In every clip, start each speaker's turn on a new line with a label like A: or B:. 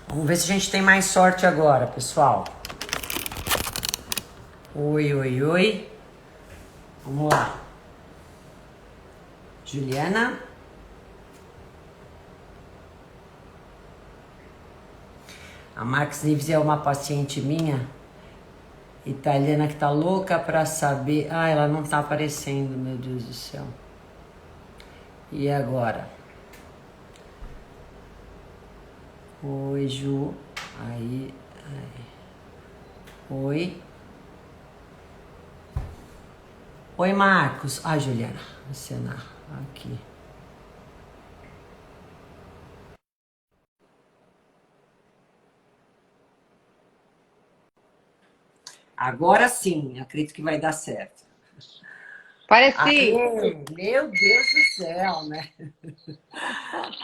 A: Vamos ver se a gente tem mais sorte agora, pessoal. Oi, oi, oi. Vamos lá. Juliana. A Max Nives é uma paciente minha, italiana, que tá louca pra saber. Ah, ela não tá aparecendo, meu Deus do céu. E agora? Oi, Ju. Aí. Oi. Oi, Marcos. Ah, Juliana. Você não. Aqui. Agora sim, acredito que vai dar certo.
B: Pareci!
A: Aê, meu Deus do céu, né?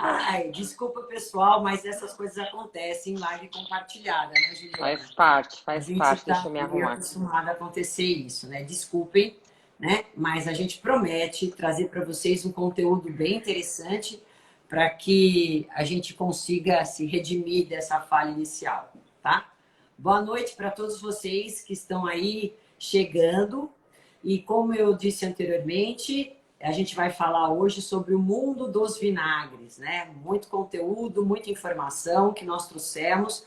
A: Ai, desculpa, pessoal, mas essas coisas acontecem em live compartilhada, né, Juliana? A
B: Faz
A: gente
B: parte,
A: está
B: deixa eu me
A: meio
B: arrumar aqui.
A: acostumado a acontecer isso, né? Desculpem, né? Mas a gente promete trazer para vocês um conteúdo bem interessante para que a gente consiga se redimir dessa falha inicial, tá? Boa noite para todos vocês que estão aí chegando. E como eu disse anteriormente, a gente vai falar hoje sobre o mundo dos vinagres, né? Muito conteúdo, muita informação que nós trouxemos,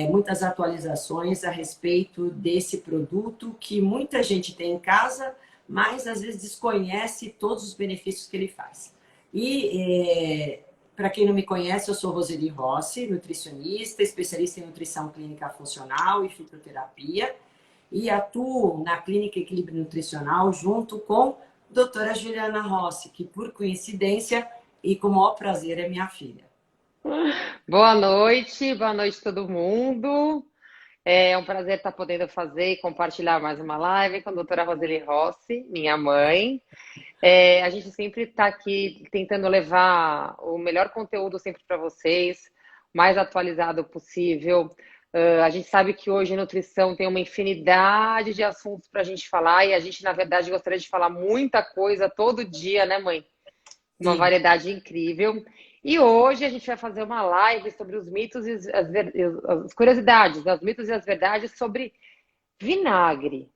A: muitas atualizações a respeito desse produto que muita gente tem em casa, mas às vezes desconhece todos os benefícios que ele faz. E para quem não me conhece, eu sou Roseli Rossi, nutricionista, especialista em nutrição clínica funcional e fitoterapia, e atuo na Clínica Equilíbrio Nutricional junto com a doutora Juliana Rossi, que por coincidência e com o maior prazer é minha filha.
B: Boa noite todo mundo. É um prazer estar podendo fazer e compartilhar mais uma live com a doutora Roseli Rossi, minha mãe. A gente sempre está aqui tentando levar o melhor conteúdo sempre para vocês, o mais atualizado possível. A gente sabe que hoje nutrição tem uma infinidade de assuntos para a gente falar e a gente, na verdade, gostaria de falar muita coisa todo dia, né, mãe? Uma
A: Sim.
B: variedade incrível. E hoje a gente vai fazer uma live sobre os mitos e as curiosidades, os mitos e as verdades sobre vinagre.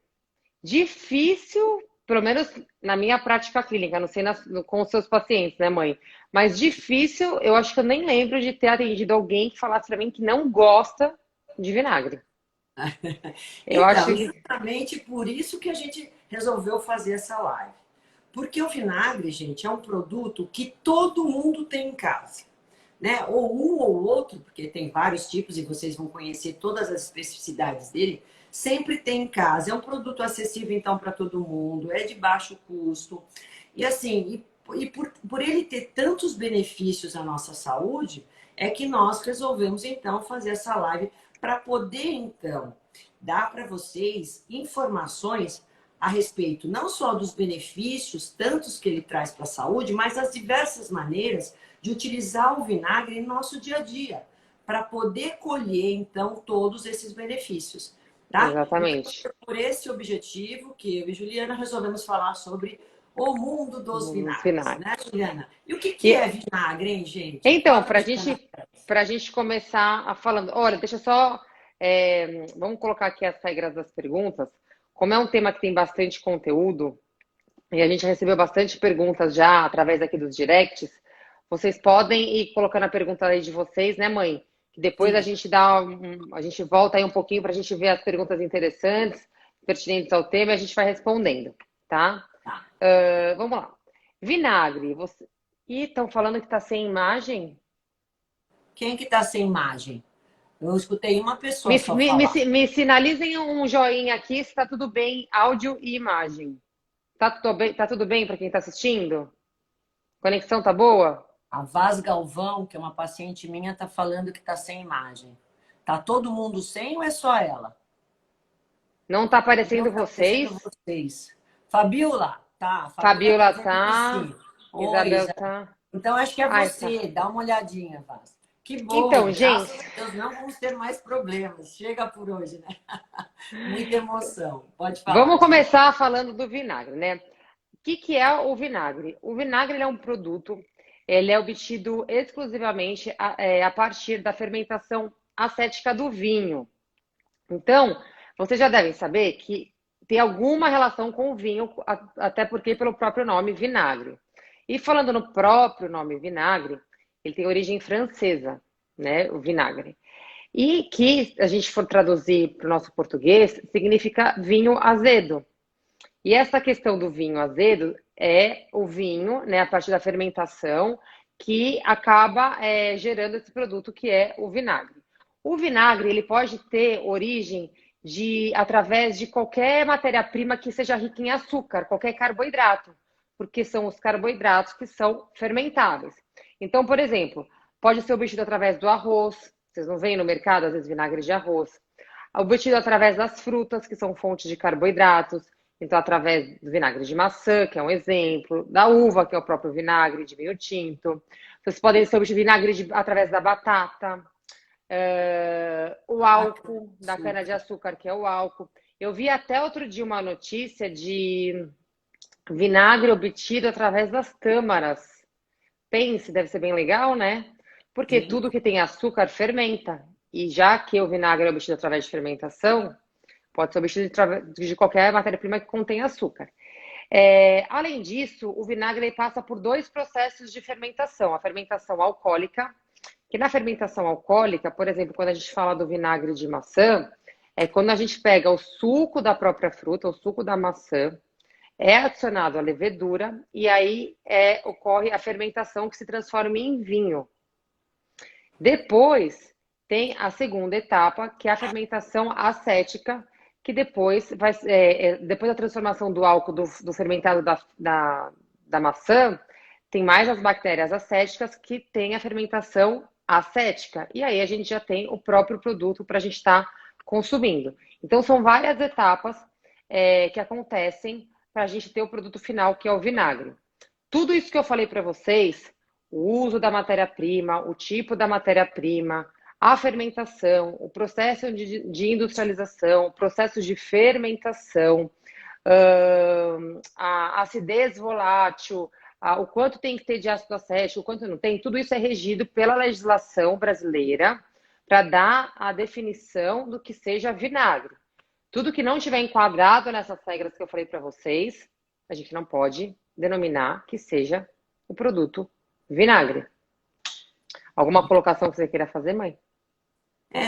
B: Difícil, pelo menos na minha prática clínica, não sei com os seus pacientes, né, mãe? Mas difícil, eu acho que eu nem lembro de ter atendido alguém que falasse para mim que não gosta de vinagre. Eu acho
A: Então,
B: que.
A: justamente por isso que a gente resolveu fazer essa live. Porque o vinagre, gente, é um produto que todo mundo tem em casa, né? Ou um ou outro, porque tem vários tipos e vocês vão conhecer todas as especificidades dele, sempre tem em casa. É um produto acessível, então, para todo mundo, é de baixo custo. E assim, por ele ter tantos benefícios à nossa saúde, é que nós resolvemos, então, fazer essa live para poder, então, dar para vocês informações a respeito não só dos benefícios, tantos que ele traz para a saúde, mas as diversas maneiras de utilizar o vinagre em nosso dia a dia, para poder colher, então, todos esses benefícios, tá? Então,
B: Exatamente.
A: por esse objetivo que eu e Juliana resolvemos falar sobre o mundo dos
B: Os
A: vinagres,
B: vinagres.
A: né, Juliana? E o que é
B: E,
A: vinagre, hein, gente?
B: então,
A: Conta pra nós.
B: para a gente começar a falando, olha, deixa eu só, vamos colocar aqui as regras das perguntas. Como é um tema que tem bastante conteúdo e a gente recebeu bastante perguntas já através aqui dos directs, vocês podem ir colocando a pergunta aí de vocês, né, mãe? Que depois a
A: Sim,
B: gente a gente volta aí um pouquinho para a gente ver as perguntas interessantes, pertinentes ao tema, e a gente vai respondendo, tá?
A: tá.
B: Vamos lá. Vinagre, você. Ih, estão falando que está sem imagem?
A: Quem que tá sem imagem? Eu escutei uma pessoa só falar.
B: Me sinalizem um joinha aqui se está tudo bem, áudio e imagem. Tá tudo bem para quem está assistindo? Conexão tá boa?
A: A Vaz Galvão, que é uma paciente minha, tá falando que tá sem imagem. Tá todo mundo sem ou é só ela?
B: Não tá
A: Não
B: aparecendo
A: tá aparecendo
B: vocês?
A: vocês. Fabiola, tá. Fabiola tá
B: Fabiola
A: dizendo que
B: tá,
A: sim. Oi,
B: Isabel
A: Isa.
B: tá.
A: Então acho que é
B: Ai, tá.
A: você. Dá uma olhadinha, Vaz. Que bom,
B: Então, gente,
A: graças a Deus não vamos ter mais problemas. Chega por hoje, né? Muita emoção. Pode falar,
B: vamos
A: Juliana.
B: começar falando do vinagre, né? O que é o vinagre? O vinagre ele é um produto. ele é obtido exclusivamente a partir da fermentação acética do vinho. Então, vocês já devem saber que tem alguma relação com o vinho, até porque pelo próprio nome vinagre. E falando no próprio nome vinagre, ele tem origem francesa, né, o vinagre. E que, a gente for traduzir para o nosso português, significa vinho azedo. E essa questão do vinho azedo é o vinho, né, a partir da fermentação, que acaba gerando esse produto que é o vinagre. O vinagre, ele pode ter origem através de qualquer matéria-prima que seja rica em açúcar, qualquer carboidrato, porque são os carboidratos que são fermentáveis. Então, por exemplo, pode ser obtido através do arroz, vocês não veem no mercado, às vezes, vinagre de arroz, obtido através das frutas, que são fontes de carboidratos, então, através do vinagre de maçã, que é um exemplo, da uva, que é o próprio vinagre de vinho tinto. Vocês podem ser obtido vinagre através da batata, o álcool, da cana-de-açúcar, que é o álcool. Eu vi até outro dia uma notícia de vinagre obtido através das tâmaras. Pense, deve ser bem legal, né? Porque
A: Sim.
B: tudo que tem açúcar fermenta. E já que o vinagre é obtido através de fermentação, pode ser obtido de qualquer matéria-prima que contém açúcar. Além disso, o vinagre passa por dois processos de fermentação. A fermentação alcoólica, que na fermentação alcoólica, por exemplo, quando a gente fala do vinagre de maçã, é quando a gente pega o suco da própria fruta, o suco da maçã, é adicionado a levedura e aí ocorre a fermentação que se transforma em vinho. Depois tem a segunda etapa, que é a fermentação acética, que depois depois da transformação do álcool do fermentado da maçã, tem mais as bactérias acéticas que tem a fermentação acética. E aí a gente já tem o próprio produto para a gente estar consumindo. Então são várias etapas que acontecem para a gente ter o produto final, que é o vinagre. Tudo isso que eu falei para vocês, o uso da matéria-prima, o tipo da matéria-prima, a fermentação, o processo de industrialização, o processo de fermentação, a acidez volátil, o quanto tem que ter de ácido acético, o quanto não tem, tudo isso é regido pela legislação brasileira para dar a definição do que seja vinagre. Tudo que não tiver enquadrado nessas regras que eu falei para vocês, a gente não pode denominar que seja o produto vinagre. Alguma colocação que você queira fazer, mãe?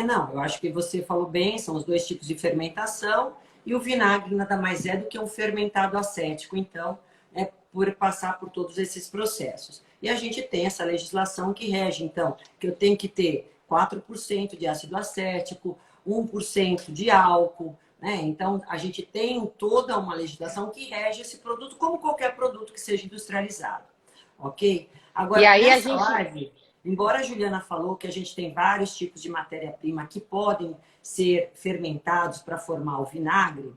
A: Não, eu acho que você falou bem, são os dois tipos de fermentação, e o vinagre nada mais é do que um fermentado acético, então, por passar por todos esses processos. E a gente tem essa legislação que rege, então, que eu tenho que ter 4% de ácido acético, 1% de álcool, né? Então, a gente tem toda uma legislação que rege esse produto, como qualquer produto que seja industrializado, ok?
B: E
A: Agora,
B: aí a
A: nessa
B: gente.
A: live, embora a Juliana falou que a gente tem vários tipos de matéria-prima que podem ser fermentados para formar o vinagre,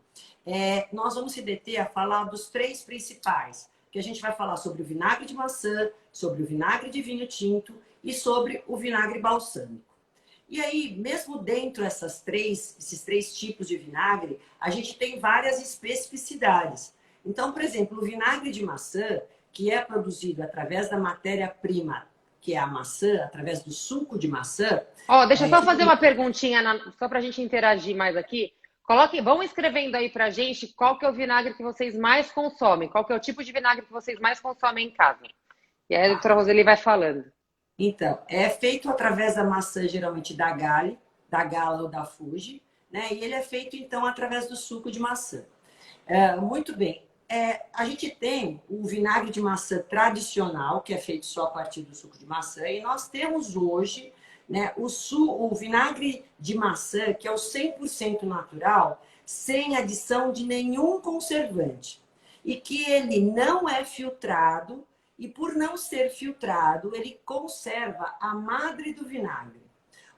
A: nós vamos se deter a falar dos três principais, que a gente vai falar sobre o vinagre de maçã, sobre o vinagre de vinho tinto e sobre o vinagre balsâmico. E aí, mesmo dentro esses três tipos de vinagre, a gente tem várias especificidades. Então, por exemplo, o vinagre de maçã, que é produzido através da matéria-prima, que é a maçã, através do suco de maçã.
B: Deixa eu só fazer uma perguntinha, só para a gente interagir mais aqui. Vão escrevendo aí pra gente qual que é o vinagre que vocês mais consomem, qual que é o tipo de vinagre que vocês mais consomem em casa. E aí a doutora Roseli vai falando.
A: Então, é feito através da maçã, geralmente da Gala ou da Fuji, né? E ele é feito, então, através do suco de maçã. Muito bem. A gente tem o vinagre de maçã tradicional, que é feito só a partir do suco de maçã, e nós temos hoje, né, o vinagre de maçã, que é o 100% natural, sem adição de nenhum conservante. E que ele não é filtrado, e por não ser filtrado, ele conserva a madre do vinagre.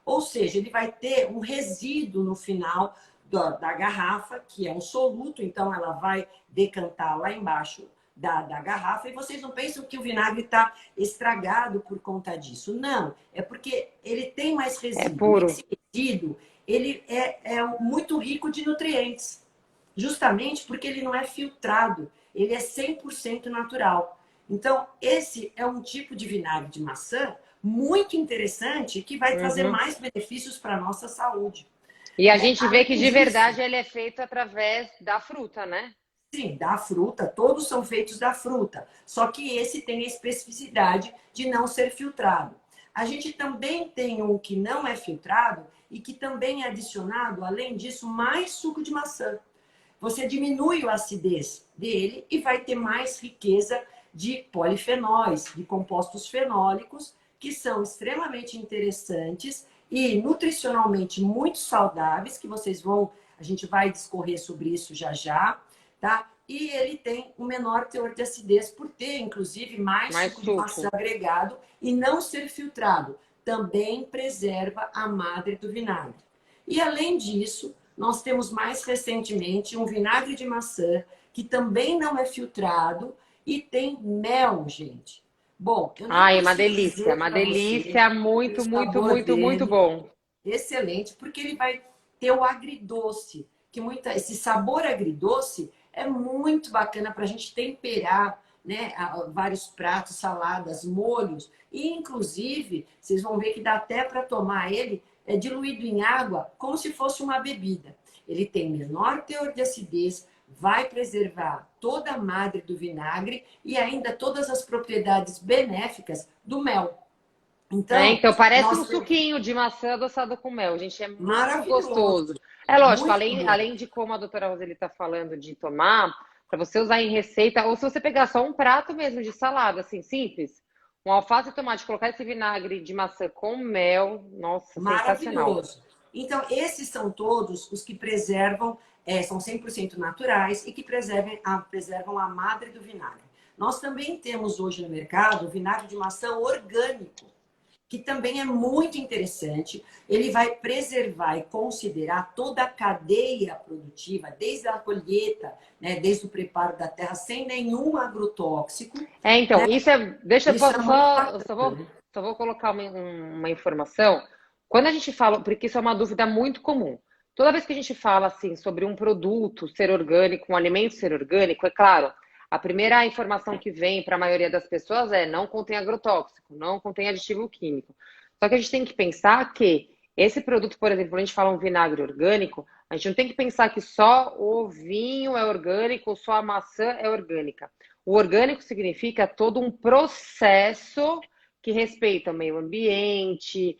A: Ou seja, ele vai ter um resíduo no final da garrafa, que é um soluto, então ela vai decantar lá embaixo da garrafa, e vocês não pensam que o vinagre está estragado por conta disso. Não, é porque ele tem mais resíduo.
B: É puro.
A: Esse resíduo, ele é muito rico de nutrientes, justamente porque ele não é filtrado, ele é 100% natural. Então, esse é um tipo de vinagre de maçã muito interessante que vai trazer
B: Uhum.
A: mais benefícios para a nossa saúde.
B: E a
A: Né?
B: gente vê que
A: Além
B: de
A: disso,
B: verdade ele é feito através da fruta, né?
A: sim, da fruta, todos são feitos da fruta, só que esse tem a especificidade de não ser filtrado. A gente também tem um que não é filtrado e que também é adicionado, além disso, mais suco de maçã. Você diminui a acidez dele e vai ter mais riqueza de polifenóis, de compostos fenólicos, que são extremamente interessantes e nutricionalmente muito saudáveis, que a gente vai discorrer sobre isso já já, tá? E ele tem um menor teor de acidez por ter, inclusive, mais
B: Mais
A: suco de maçã
B: suco.
A: agregado e não ser filtrado. Também preserva a madre do vinagre. E além disso, nós temos mais recentemente um vinagre de maçã que também não é filtrado e tem mel, gente. Bom, eu nem
B: Ai,
A: preciso dizer
B: uma
A: para você
B: delícia,
A: que o
B: muito, muito,
A: sabor
B: muito, muito
A: dele
B: bom.
A: excelente, porque ele vai ter o agridoce, que esse sabor agridoce é muito bacana para a gente temperar, né, vários pratos, saladas, molhos, e inclusive vocês vão ver que dá até para tomar ele diluído em água, como se fosse uma bebida. Ele tem menor teor de acidez, vai preservar toda a madre do vinagre e ainda todas as propriedades benéficas do mel.
B: É,
A: Então,
B: então, parece um
A: nós temos
B: suquinho de maçã adoçado com mel, gente, é muito gostoso.
A: maravilhoso,
B: É lógico,
A: muito bom.
B: além de como a doutora Roseli está falando de tomar, para você usar em receita, ou se você pegar só um prato mesmo de salada, assim, simples, um alface e tomate, colocar esse vinagre de maçã com mel, nossa, sensacional.
A: Maravilhoso. Então, esses são todos os que preservam, são 100% naturais e que preservam a madre do vinagre. Nós também temos hoje no mercado o vinagre de maçã orgânico, que também é muito interessante. Ele vai preservar e considerar toda a cadeia produtiva, desde a colheita, né, desde o preparo da terra, sem nenhum agrotóxico.
B: É, então, isso é. Deixa eu
A: Isso é muito
B: eu
A: bacana, né?
B: só vou colocar uma informação. Quando a gente fala, porque isso é uma dúvida muito comum. Toda vez que a gente fala assim sobre um produto ser orgânico, um alimento ser orgânico, é claro, a primeira informação que vem para a maioria das pessoas é não contém agrotóxico, não contém aditivo químico. Só que a gente tem que pensar que esse produto, por exemplo, quando a gente fala um vinagre orgânico, a gente não tem que pensar que só o vinho é orgânico ou só a maçã é orgânica. O orgânico significa todo um processo que respeita o meio ambiente,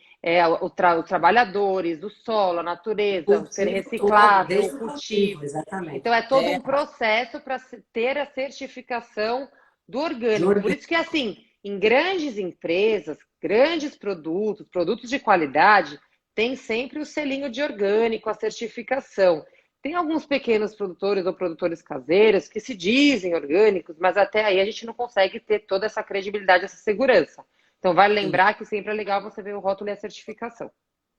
B: os trabalhadores, o solo, a
A: O
B: natureza, o ser
A: cultivo todo,
B: reciclável, o
A: desde o cultivo,
B: cultivo.
A: exatamente.
B: Então, é todo um
A: Terra,
B: processo para ter a certificação do
A: de
B: orgânico. Por
A: orgânico.
B: isso que, assim, em grandes empresas, grandes produtos, produtos de qualidade, tem sempre o selinho de orgânico, a certificação. Tem alguns pequenos produtores ou produtores caseiros que se dizem orgânicos, mas até aí a gente não consegue ter toda essa credibilidade, essa segurança. Então, vale lembrar que sempre é legal você ver o rótulo e a certificação.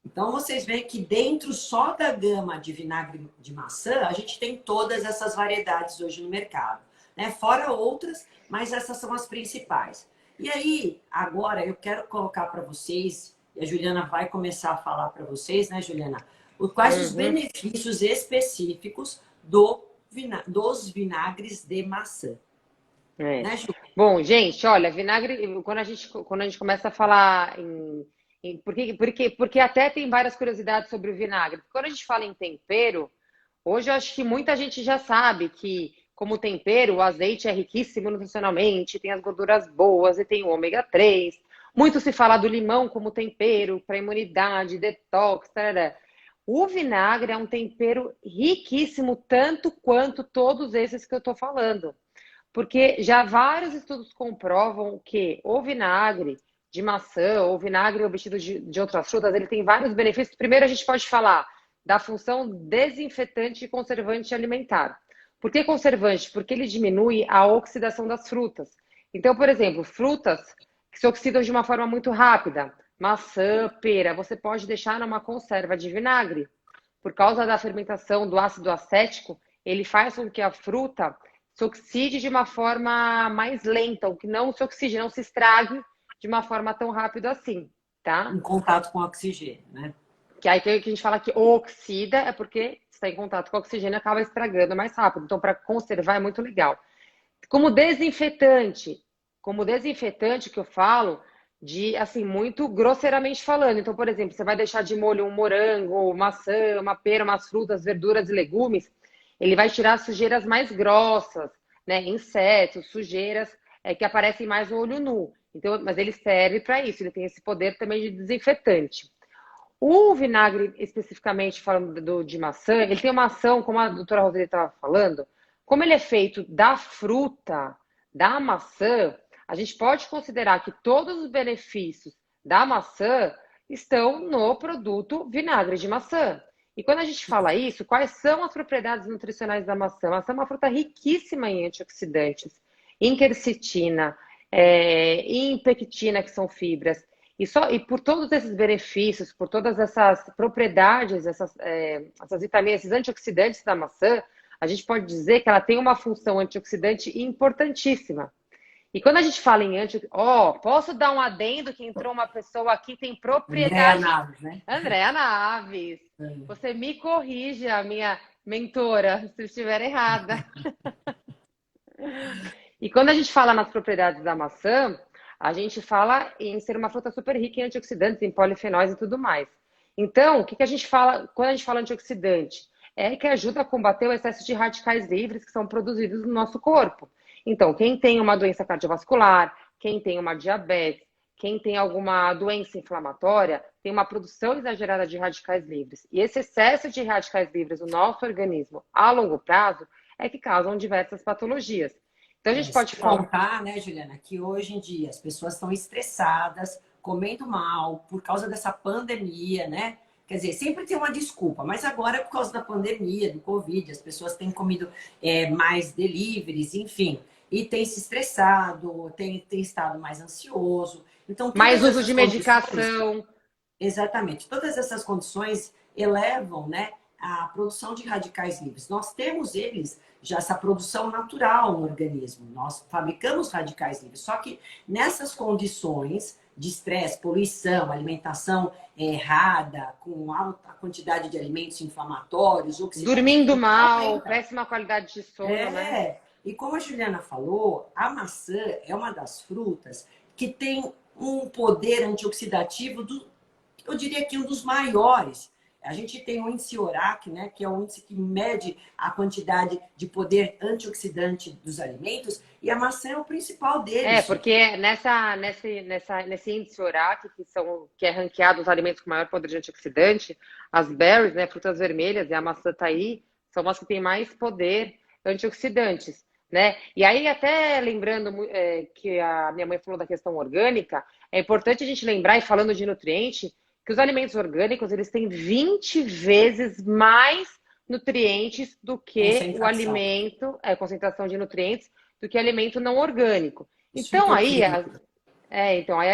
A: Então, vocês veem que dentro só da gama de vinagre de maçã, a gente tem todas essas variedades hoje no mercado, né? Fora outras, mas essas são as principais. E aí, agora eu quero colocar para vocês, e a Juliana vai começar a falar para vocês, né, Juliana? Quais os
B: Uhum.
A: benefícios específicos dos vinagres de maçã,
B: É.
A: né, Ju?
B: Bom, gente, olha, vinagre, quando a gente começa a falar porque até tem várias curiosidades sobre o vinagre. Quando a gente fala em tempero, hoje eu acho que muita gente já sabe que, como tempero, o azeite é riquíssimo nutricionalmente, tem as gorduras boas e tem o ômega 3. Muito se fala do limão como tempero para imunidade, detox, tarará. O vinagre é um tempero riquíssimo, tanto quanto todos esses que eu estou falando. Porque já vários estudos comprovam que o vinagre de maçã ou vinagre obtido de outras frutas, ele tem vários benefícios. Primeiro, a gente pode falar da função desinfetante e conservante alimentar. Por que conservante? Porque ele diminui a oxidação das frutas. Então, por exemplo, frutas que se oxidam de uma forma muito rápida, maçã, pera, você pode deixar numa conserva de vinagre. Por causa da fermentação do ácido acético, ele faz com que a fruta se oxide de uma forma mais lenta, ou que não se oxide, não se estrague de uma forma tão rápida assim, tá?
A: Em contato com oxigênio, né?
B: Que aí que a gente fala que oxida é porque está em contato com o oxigênio e acaba estragando mais rápido. Então, para conservar é muito legal. Como desinfetante, como desinfetante que eu falo, de assim, muito grosseiramente falando. Então, por exemplo, você vai deixar de molho um morango, maçã, uma pera, umas frutas, verduras e legumes, ele vai tirar as sujeiras mais grossas, né? Insetos, sujeiras que aparecem mais no olho nu. Então, mas ele serve para isso, ele tem esse poder também de desinfetante. O vinagre, especificamente falando de maçã, ele tem uma ação, como a doutora Roseli estava falando, como ele é feito da fruta, da maçã, a gente pode considerar que todos os benefícios da maçã estão no produto vinagre de maçã. E quando a gente fala isso, quais são as propriedades nutricionais da maçã? A maçã é uma fruta riquíssima em antioxidantes, em quercetina, em pectina, que são fibras. E por todos esses benefícios, por todas essas propriedades, essas vitaminas, esses antioxidantes da maçã, a gente pode dizer que ela tem uma função antioxidante importantíssima. E quando a gente fala em antioxidante, posso dar um adendo que entrou uma pessoa aqui que tem
A: Andréa
B: propriedade.
A: Naves, né?
B: Andréa Naves, você me corrige, a minha mentora, se eu estiver errada. E quando a gente fala nas propriedades da maçã, a gente fala em ser uma fruta super rica em antioxidantes, em polifenóis e tudo mais. Então, o que a gente fala quando a gente fala antioxidante? É que ajuda a combater o excesso de radicais livres que são produzidos no nosso corpo. Então, quem tem uma doença cardiovascular, quem tem uma diabetes, quem tem alguma doença inflamatória, tem uma produção exagerada de radicais livres. E esse excesso de radicais livres no nosso organismo a longo prazo é que causam diversas patologias. Então, a gente pode
A: Se
B: falar.
A: contar, né, Juliana, que hoje em dia as pessoas estão estressadas, comendo mal, por causa dessa pandemia, né? Quer dizer, sempre tem uma desculpa, mas agora, por causa da pandemia, do Covid, as pessoas têm comido mais deliveries, enfim, e têm se estressado, têm estado mais ansioso. Então,
B: Mais
A: todas
B: uso
A: essas
B: de
A: condições.
B: medicação.
A: Exatamente. Todas essas condições elevam, né, a produção de radicais livres. Nós temos eles, já essa produção natural no organismo. Nós fabricamos radicais livres. Só que nessas condições de estresse, poluição, alimentação errada, com alta quantidade de alimentos inflamatórios,
B: Dormindo
A: oxidativos,
B: mal,
A: aumenta.
B: péssima qualidade de sono, né?
A: E como a Juliana falou, a maçã é uma das frutas que tem um poder antioxidativo eu diria que um dos maiores. A gente tem o índice ORAC, né, que é o índice que mede a quantidade de poder antioxidante dos alimentos, e a maçã é o principal deles.
B: Porque nesse índice ORAC, que é ranqueado os alimentos com maior poder de antioxidante, as berries, né, frutas vermelhas, e a maçã tá aí, são as que têm mais poder antioxidantes, né? E aí, até lembrando que a minha mãe falou da questão orgânica, é importante a gente lembrar, e falando de nutriente, que os alimentos orgânicos, eles têm 20 vezes mais nutrientes do que o
A: Concentração.
B: alimento, concentração de nutrientes, do que alimento não orgânico.
A: Os
B: Então aí,
A: fitoquímicos.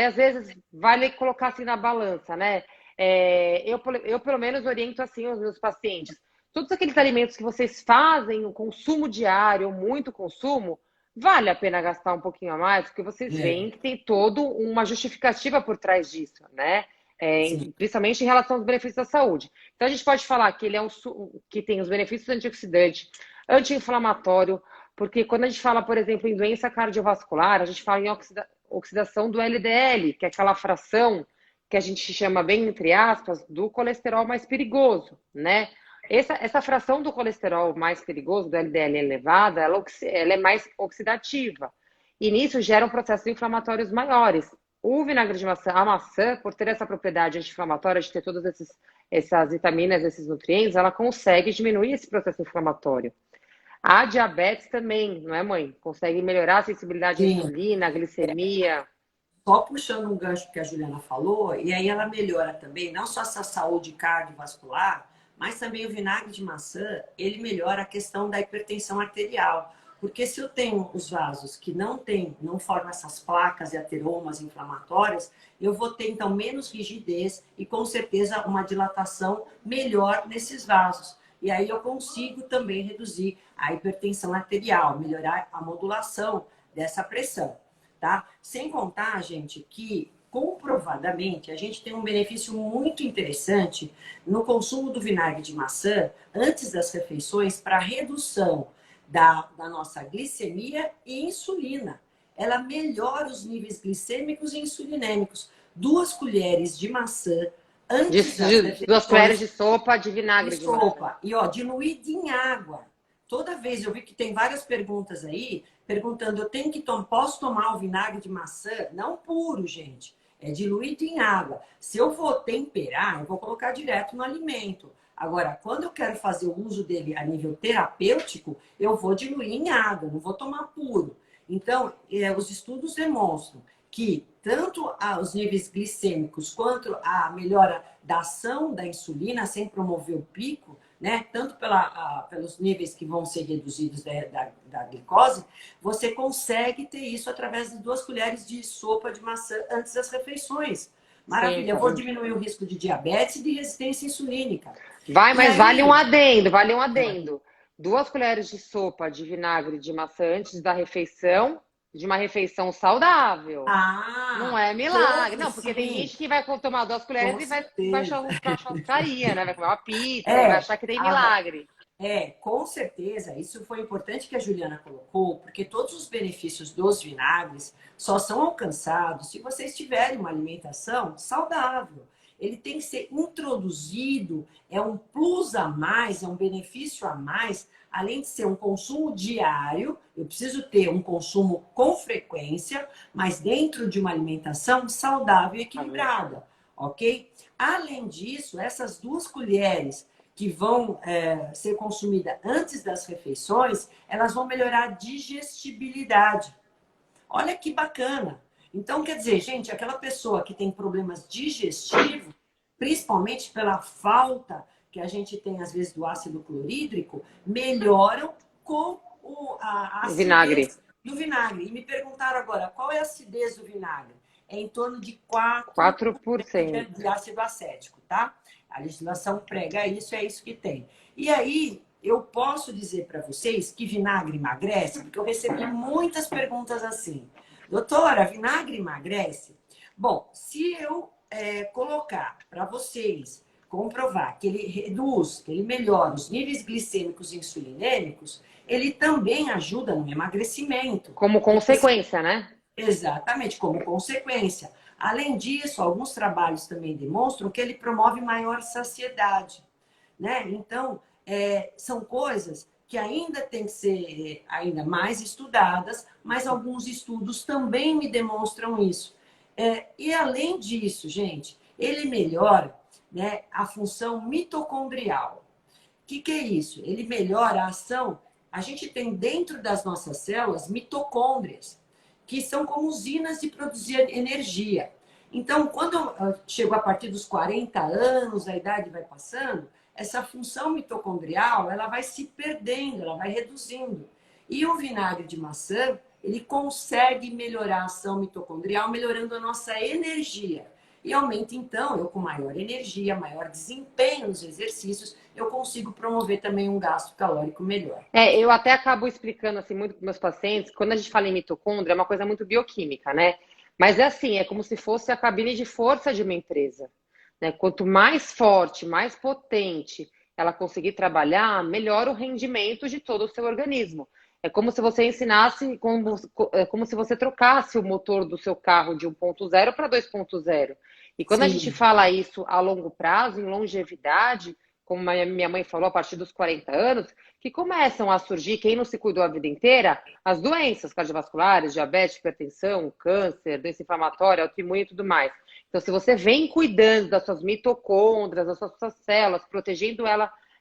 B: às vezes vale colocar assim na balança, né? Eu pelo menos oriento assim os meus pacientes. Todos aqueles alimentos que vocês fazem o consumo diário, ou muito consumo, vale a pena gastar um pouquinho a mais, porque vocês
A: É,
B: veem que tem toda uma justificativa por trás disso, né?
A: sim.
B: Principalmente em relação aos benefícios da saúde. Então a gente pode falar que ele que tem os benefícios antioxidantes, anti-inflamatório, porque quando a gente fala, por exemplo, em doença cardiovascular, a gente fala em oxidação do LDL, que é aquela fração que a gente chama bem, entre aspas, do colesterol mais perigoso, né? Essa fração do colesterol mais perigoso, do LDL elevada, ela é mais oxidativa. E nisso geram processos inflamatórios maiores. O vinagre de maçã, a maçã, por ter essa propriedade anti-inflamatória, de ter todas essas vitaminas, esses nutrientes, ela consegue diminuir esse processo inflamatório. A diabetes também, não é, mãe? Consegue melhorar a sensibilidade à
A: Sim.
B: insulina, à glicemia.
A: Só puxando um gancho que a Juliana falou, e aí ela melhora também, não só essa saúde cardiovascular, mas também o vinagre de maçã, ele melhora a questão da hipertensão arterial. Porque se eu tenho os vasos que não formam essas placas e ateromas inflamatórias, eu vou ter então menos rigidez e com certeza uma dilatação melhor nesses vasos. E aí eu consigo também reduzir a hipertensão arterial, melhorar a modulação dessa pressão. Tá? Sem contar, gente, que comprovadamente a gente tem um benefício muito interessante no consumo do vinagre de maçã antes das refeições para redução da nossa glicemia e insulina. ela melhora os níveis glicêmicos e insulinêmicos. 2 colheres de maçã antes das
B: 2 colheres
A: refeições
B: de sopa de
A: de
B: vinagre de maçã.
A: sopa. E, ó, diluído em água. Toda vez eu vi que tem várias perguntas aí, perguntando, eu tenho que posso tomar o vinagre de maçã? Não puro, gente. É diluído em água. Se eu vou temperar, eu vou colocar direto no alimento. Agora, quando eu quero fazer o uso dele a nível terapêutico, eu vou diluir em água, não vou tomar puro. Então, os estudos demonstram que tanto os níveis glicêmicos quanto a melhora da ação da insulina, sem promover o pico, né? Tanto pelos níveis que vão ser reduzidos da glicose, você consegue ter isso através de 2 colheres de sopa de maçã antes das refeições.
B: Sim,
A: Maravilha, eu vou diminuir o risco de diabetes e de resistência insulínica.
B: vai,
A: E
B: mas vale um
A: aí,
B: adendo, vale um adendo. 2 colheres de sopa de vinagre de maçã antes da refeição, de uma refeição saudável. Não é milagre. Não, porque tem
A: sim,
B: gente que vai tomar 2 colheres
A: com
B: e vai pra
A: certeza.
B: churrascaria, né? Vai comer uma pizza e vai
A: É,
B: achar que tem
A: a,
B: milagre.
A: com certeza, isso foi importante que a Juliana colocou, porque todos os benefícios dos vinagres só são alcançados se vocês tiverem uma alimentação saudável. Ele tem que ser introduzido, é um plus a mais, é um benefício a mais, além de ser um consumo diário, eu preciso ter um consumo com frequência, mas dentro de uma alimentação saudável e equilibrada, ok? Além disso, essas 2 colheres que vão ser consumidas antes das refeições, elas vão melhorar a digestibilidade. Olha que bacana. Então, quer dizer, gente, aquela pessoa que tem problemas digestivos, principalmente pela falta que a gente tem, às vezes, do ácido clorídrico, melhoram com a
B: O vinagre.
A: acidez do vinagre. E me perguntaram agora, qual é a acidez do vinagre? É em torno de 4%
B: 4%.
A: de ácido acético, tá? A legislação prega isso, é isso que tem. E aí, eu posso dizer para vocês que vinagre emagrece, porque eu recebi muitas perguntas assim. Doutora, vinagre emagrece? Bom, se eu colocar para vocês comprovar que ele reduz, que ele melhora os níveis glicêmicos e insulinêmicos, ele também ajuda no emagrecimento.
B: Como
A: Porque
B: consequência, né?
A: exatamente, como consequência. Além disso, alguns trabalhos também demonstram que ele promove maior saciedade, né? Então, são coisas que ainda têm que ser ainda mais estudadas, mas alguns estudos também me demonstram isso. E além disso, gente, ele melhora, né, a função mitocondrial. O que é isso? Ele melhora a ação. A gente tem dentro das nossas células mitocôndrias, que são como usinas de produzir energia. Então, quando chego a partir dos 40 anos, a idade vai passando, essa função mitocondrial ela vai se perdendo, ela vai reduzindo. E o vinagre de maçã, ele consegue melhorar a ação mitocondrial, melhorando a nossa energia. E aumenta, então, eu com maior energia, maior desempenho nos exercícios, eu consigo promover também um gasto calórico melhor.
B: Eu até acabo explicando assim muito para meus pacientes, quando a gente fala em mitocôndria, é uma coisa muito bioquímica, né? Mas é assim, é como se fosse a cabine de força de uma empresa, né? Quanto mais forte, mais potente ela conseguir trabalhar, melhor o rendimento de todo o seu organismo. É como se você ensinasse, como se você trocasse o motor do seu carro de 1.0 para 2.0. E quando a gente
A: Sim,
B: fala isso a longo prazo, em longevidade, como a minha mãe falou, a partir dos 40 anos, que começam a surgir, quem não se cuidou a vida inteira, as doenças cardiovasculares, diabetes, hipertensão, câncer, doença inflamatória, autoimune e tudo mais. Então, se você vem cuidando das suas mitocôndrias, das suas células, protegendo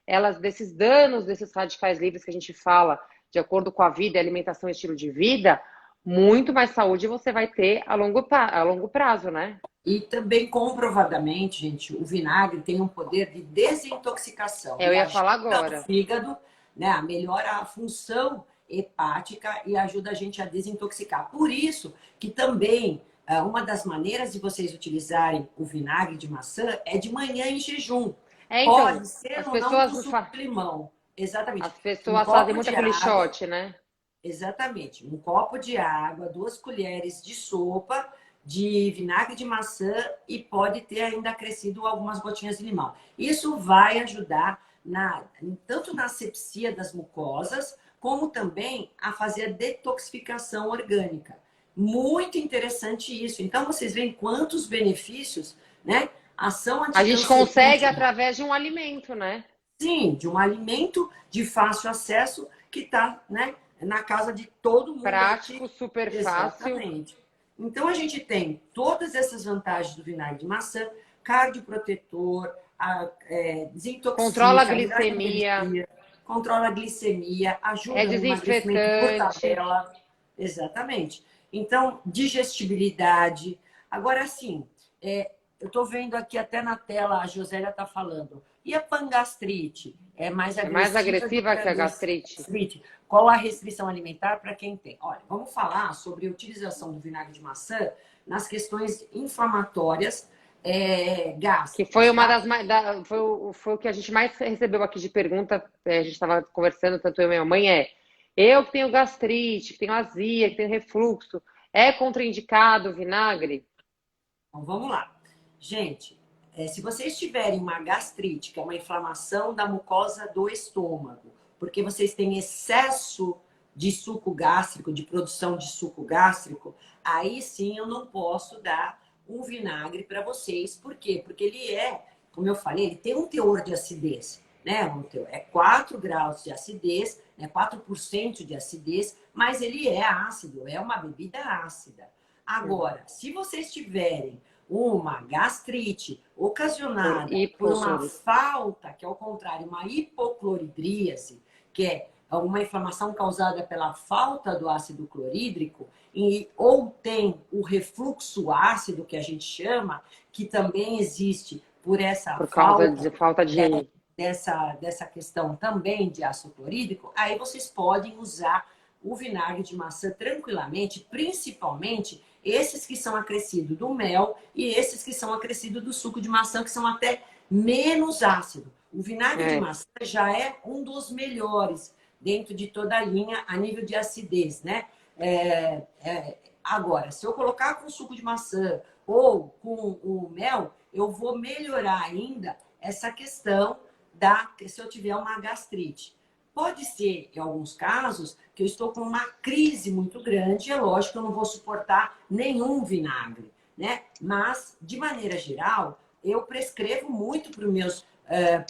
B: elas desses danos, desses radicais livres que a gente fala, de acordo com a vida, alimentação e estilo de vida, muito mais saúde você vai ter a longo prazo, né?
A: e também comprovadamente, gente, o vinagre tem um poder de desintoxicação.
B: Eu
A: Ele
B: ia falar
A: ajuda o
B: agora.
A: fígado, né, melhora a função hepática e ajuda a gente a desintoxicar. Por isso que também uma das maneiras de vocês utilizarem o vinagre de maçã é de manhã em jejum.
B: Então,
A: Pode ser
B: as
A: ou não
B: pessoas
A: com suco de limão. Exatamente.
B: as
A: Um
B: pessoas fazem
A: copo
B: muito
A: de
B: aquele
A: água.
B: shot, né?
A: Exatamente. Um copo de água, 2 colheres de sopa de vinagre de maçã e pode ter ainda acrescido algumas gotinhas de limão. Isso vai ajudar tanto na asepsia das mucosas, como também a fazer a detoxificação orgânica. Muito interessante isso. Então, vocês veem quantos benefícios, né, a ação
B: A gente consegue
A: anticancerígena,
B: através de um alimento, né?
A: sim, de um alimento de fácil acesso que está, né, na casa de todo mundo
B: Prático,
A: aqui.
B: super fácil.
A: Exatamente. Então, a gente tem todas essas vantagens do vinagre de maçã, cardioprotetor,
B: Controla a
A: desintoxica, libera
B: glicemia,
A: energia, controla a glicemia,
B: é
A: ajuda no emagrecimento por
B: desinfetante.
A: tabela. Exatamente. Então, digestibilidade. Agora, sim, eu estou vendo aqui até na tela, a Josélia está falando. E a pangastrite? É mais
B: É mais
A: agressiva do que
B: agressiva
A: a
B: que a gastrite.
A: gastrite? Qual a restrição alimentar para quem tem? Olha, vamos falar sobre a utilização do vinagre de maçã nas questões inflamatórias
B: Que foi
A: gástricas,
B: uma
A: tá?
B: das mais. Foi o que a gente mais recebeu aqui de pergunta. A gente estava conversando, tanto eu e minha mãe, eu que tenho gastrite, que tenho azia, que tenho refluxo, é contraindicado o vinagre?
A: Então, vamos lá. Gente, se vocês tiverem uma gastrite, que é uma inflamação da mucosa do estômago, porque vocês têm excesso de suco gástrico, de produção de suco gástrico, aí sim eu não posso dar um vinagre para vocês. Por quê? Porque ele como eu falei, ele tem um teor de acidez, né? É 4 graus de acidez, né? 4% de acidez, mas ele é ácido, é uma bebida ácida. Agora, se vocês tiverem uma gastrite
B: Por
A: ocasionada por uma
B: hipoclorito.
A: falta, que é ao contrário, uma hipocloridríase, que é uma inflamação causada pela falta do ácido clorídrico, ou tem o refluxo ácido, que a gente chama, que também existe por essa
B: Por causa
A: falta
B: de falta de.
A: dessa questão também de ácido clorídrico, aí vocês podem usar o vinagre de maçã tranquilamente, principalmente esses que são acrescidos do mel e esses que são acrescidos do suco de maçã, que são até menos ácido. O vinagre de
B: É,
A: maçã já é um dos melhores dentro de toda a linha a nível de acidez, né? Agora, se eu colocar com suco de maçã ou com o mel, eu vou melhorar ainda essa questão se eu tiver uma gastrite. Pode ser, em alguns casos, que eu estou com uma crise muito grande, é lógico que eu não vou suportar nenhum vinagre, né? Mas, de maneira geral, eu prescrevo muito para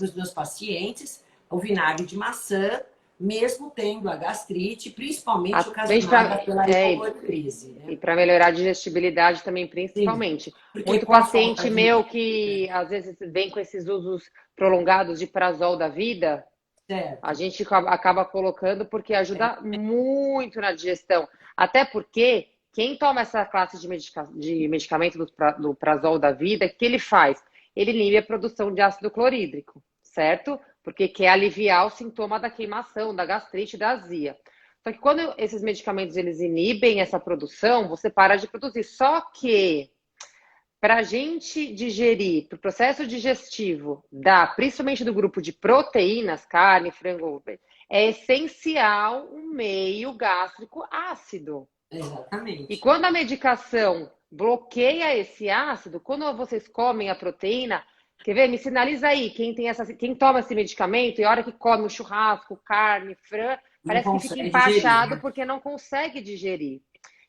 A: os meus pacientes o vinagre de maçã, mesmo tendo a gastrite, principalmente ocasionada pela hipocloridrise, né?
B: e para melhorar a digestibilidade também,
A: Sim,
B: principalmente.
A: porque
B: Muito
A: com a falta
B: paciente
A: de...
B: meu que às vezes vem com esses usos prolongados de prazol da vida, a
A: Certo.
B: gente acaba colocando porque ajuda muito na digestão. Até porque quem toma essa classe de medicamento do prazol da vida, o que ele faz? Ele inibe a produção de ácido clorídrico, certo? Porque quer aliviar o sintoma da queimação, da gastrite, da azia. Só que quando esses medicamentos eles inibem essa produção, você para de produzir. Só que para a gente digerir, para o processo digestivo, principalmente do grupo de proteínas, carne, frango, é essencial um meio gástrico ácido. E
A: Exatamente.
B: quando a medicação bloqueia esse ácido, quando vocês comem a proteína, quer ver? Me sinaliza aí, quem toma esse medicamento e a hora que come o churrasco, carne, frango,
A: Não
B: parece que fica
A: consegue digerir,
B: empachado
A: né?
B: porque não consegue digerir.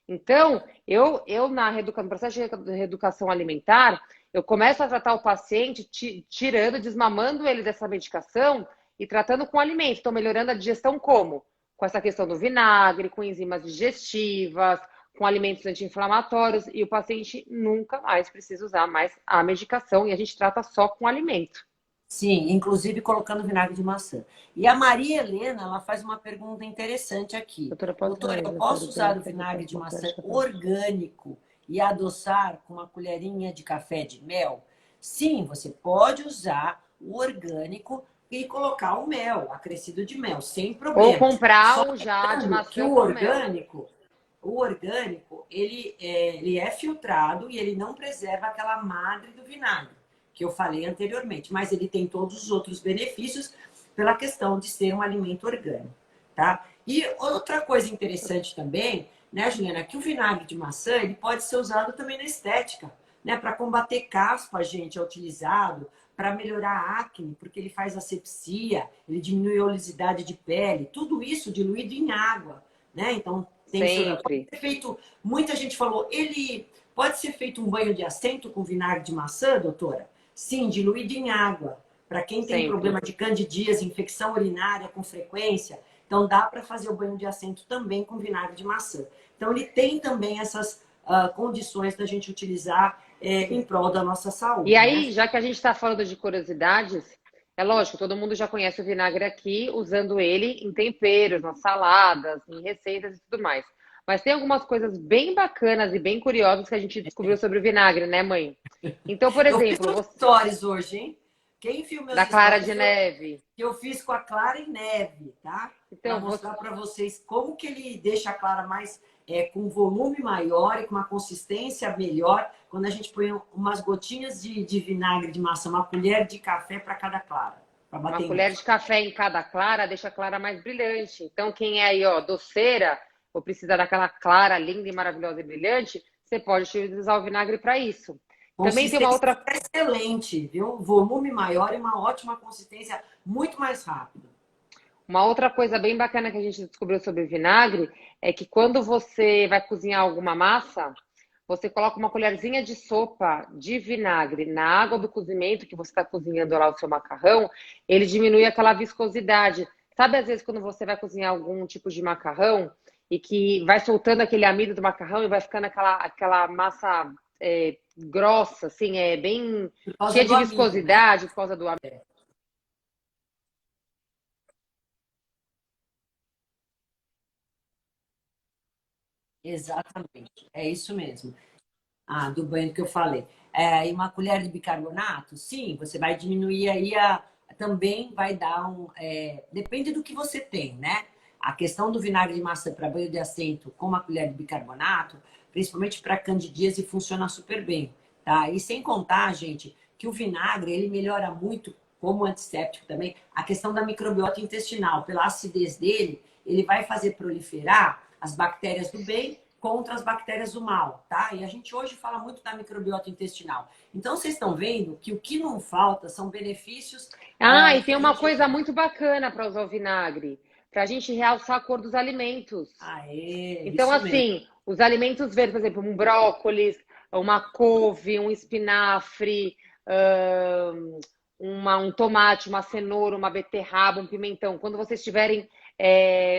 B: Então, eu no processo de reeducação alimentar, eu começo a tratar o paciente tirando, desmamando ele dessa medicação e tratando com alimento. Estou melhorando a digestão como? Com essa questão do vinagre, com enzimas digestivas, com alimentos anti-inflamatórios, e o paciente nunca mais precisa usar mais a medicação e a gente trata só com alimento.
A: Sim, inclusive colocando vinagre de maçã. E a Maria Helena, ela faz uma pergunta interessante aqui.
B: Doutora, pode
A: Doutora,
B: falar,
A: eu
B: doutora,
A: posso usar o
B: eu
A: vinagre
B: faço
A: de
B: uma
A: maçã
B: prática.
A: orgânico e adoçar com uma colherinha de café de mel? Sim, você pode usar o orgânico e colocar o mel, acrescido de mel, sem
B: Ou
A: problema.
B: comprar
A: Só
B: o já de
A: lembrando que
B: maçã com mel.
A: o orgânico, ele é filtrado e ele não preserva aquela madre do vinagre que eu falei anteriormente, mas ele tem todos os outros benefícios pela questão de ser um alimento orgânico, tá? E outra coisa interessante também, né, Juliana, que o vinagre de maçã, ele pode ser usado também na estética, né? Para combater caspa, gente, é utilizado, para melhorar a acne, porque ele faz asepsia, ele diminui a oleosidade de pele, tudo isso diluído em água, né? Então,
B: Sempre.
A: Pode ser feito, muita gente falou, ele pode ser feito um banho de assento com vinagre de maçã, doutora? Sim, diluído em água. Para quem tem
B: Sempre.
A: problema de candidíase, infecção urinária com frequência, então dá para fazer o banho de assento também com vinagre de maçã. Então ele tem também essas condições da gente utilizar em prol da nossa
B: E
A: saúde, né?
B: aí, já que a gente está falando de curiosidades, é lógico, todo mundo já conhece o vinagre aqui, usando ele em temperos, nas saladas, em receitas e tudo mais. Mas tem algumas coisas bem bacanas e bem curiosas que a gente descobriu sobre o vinagre, né, mãe? Então, por
A: Eu fiz
B: exemplo,
A: uns stories hoje, hein? Quem viu meus
B: da Clara
A: stories
B: de Neve.
A: que eu fiz com a Clara e Neve, tá? Para
B: Então,
A: mostrar para vocês como que ele deixa a clara mais com um volume maior e com uma consistência melhor quando a gente põe umas gotinhas de vinagre de maçã, uma colher de café para cada clara, para
B: uma
A: bater em
B: colher de café em cada clara deixa a clara mais brilhante. Então, quem é aí, ó, doceira, ou precisa daquela clara linda e maravilhosa e brilhante, você pode utilizar o vinagre para isso. Também tem uma
A: consistência
B: outra.
A: excelente, viu? Volume maior e uma ótima consistência, muito mais rápido.
B: Uma outra coisa bem bacana que a gente descobriu sobre o vinagre é que quando você vai cozinhar alguma massa, você coloca uma colherzinha de sopa de vinagre na água do cozimento que você está cozinhando lá o seu macarrão, ele diminui aquela viscosidade. Sabe, às vezes, quando você vai cozinhar algum tipo de macarrão e que vai soltando aquele amido do macarrão e vai ficando aquela massa grossa, assim, bem
A: Por causa
B: cheia
A: do
B: de
A: amido, né?
B: viscosidade por causa do amido.
A: Exatamente, é isso mesmo. Ah, do banho que eu falei. E uma colher de bicarbonato, sim, você vai diminuir aí também vai dar depende do que você tem, né? A questão do vinagre de maçã para banho de assento com uma colher de bicarbonato, principalmente para candidíase, funciona super bem, tá? E sem contar, gente, que o vinagre ele melhora muito como antisséptico também a questão da microbiota intestinal. Pela acidez dele, ele vai fazer proliferar as bactérias do bem contra as bactérias do mal, tá? E a gente hoje fala muito da microbiota intestinal. Então, vocês estão vendo que o que não falta são benefícios
B: Ah, e
A: que
B: tem
A: a
B: uma
A: gente...
B: coisa muito bacana para usar o vinagre, para a gente realçar a cor dos alimentos. Então,
A: Isso mesmo.
B: assim, os alimentos verdes, por exemplo, um brócolis, uma couve, um espinafre, ahn, um tomate, uma cenoura, uma beterraba, um pimentão. Quando vocês estiverem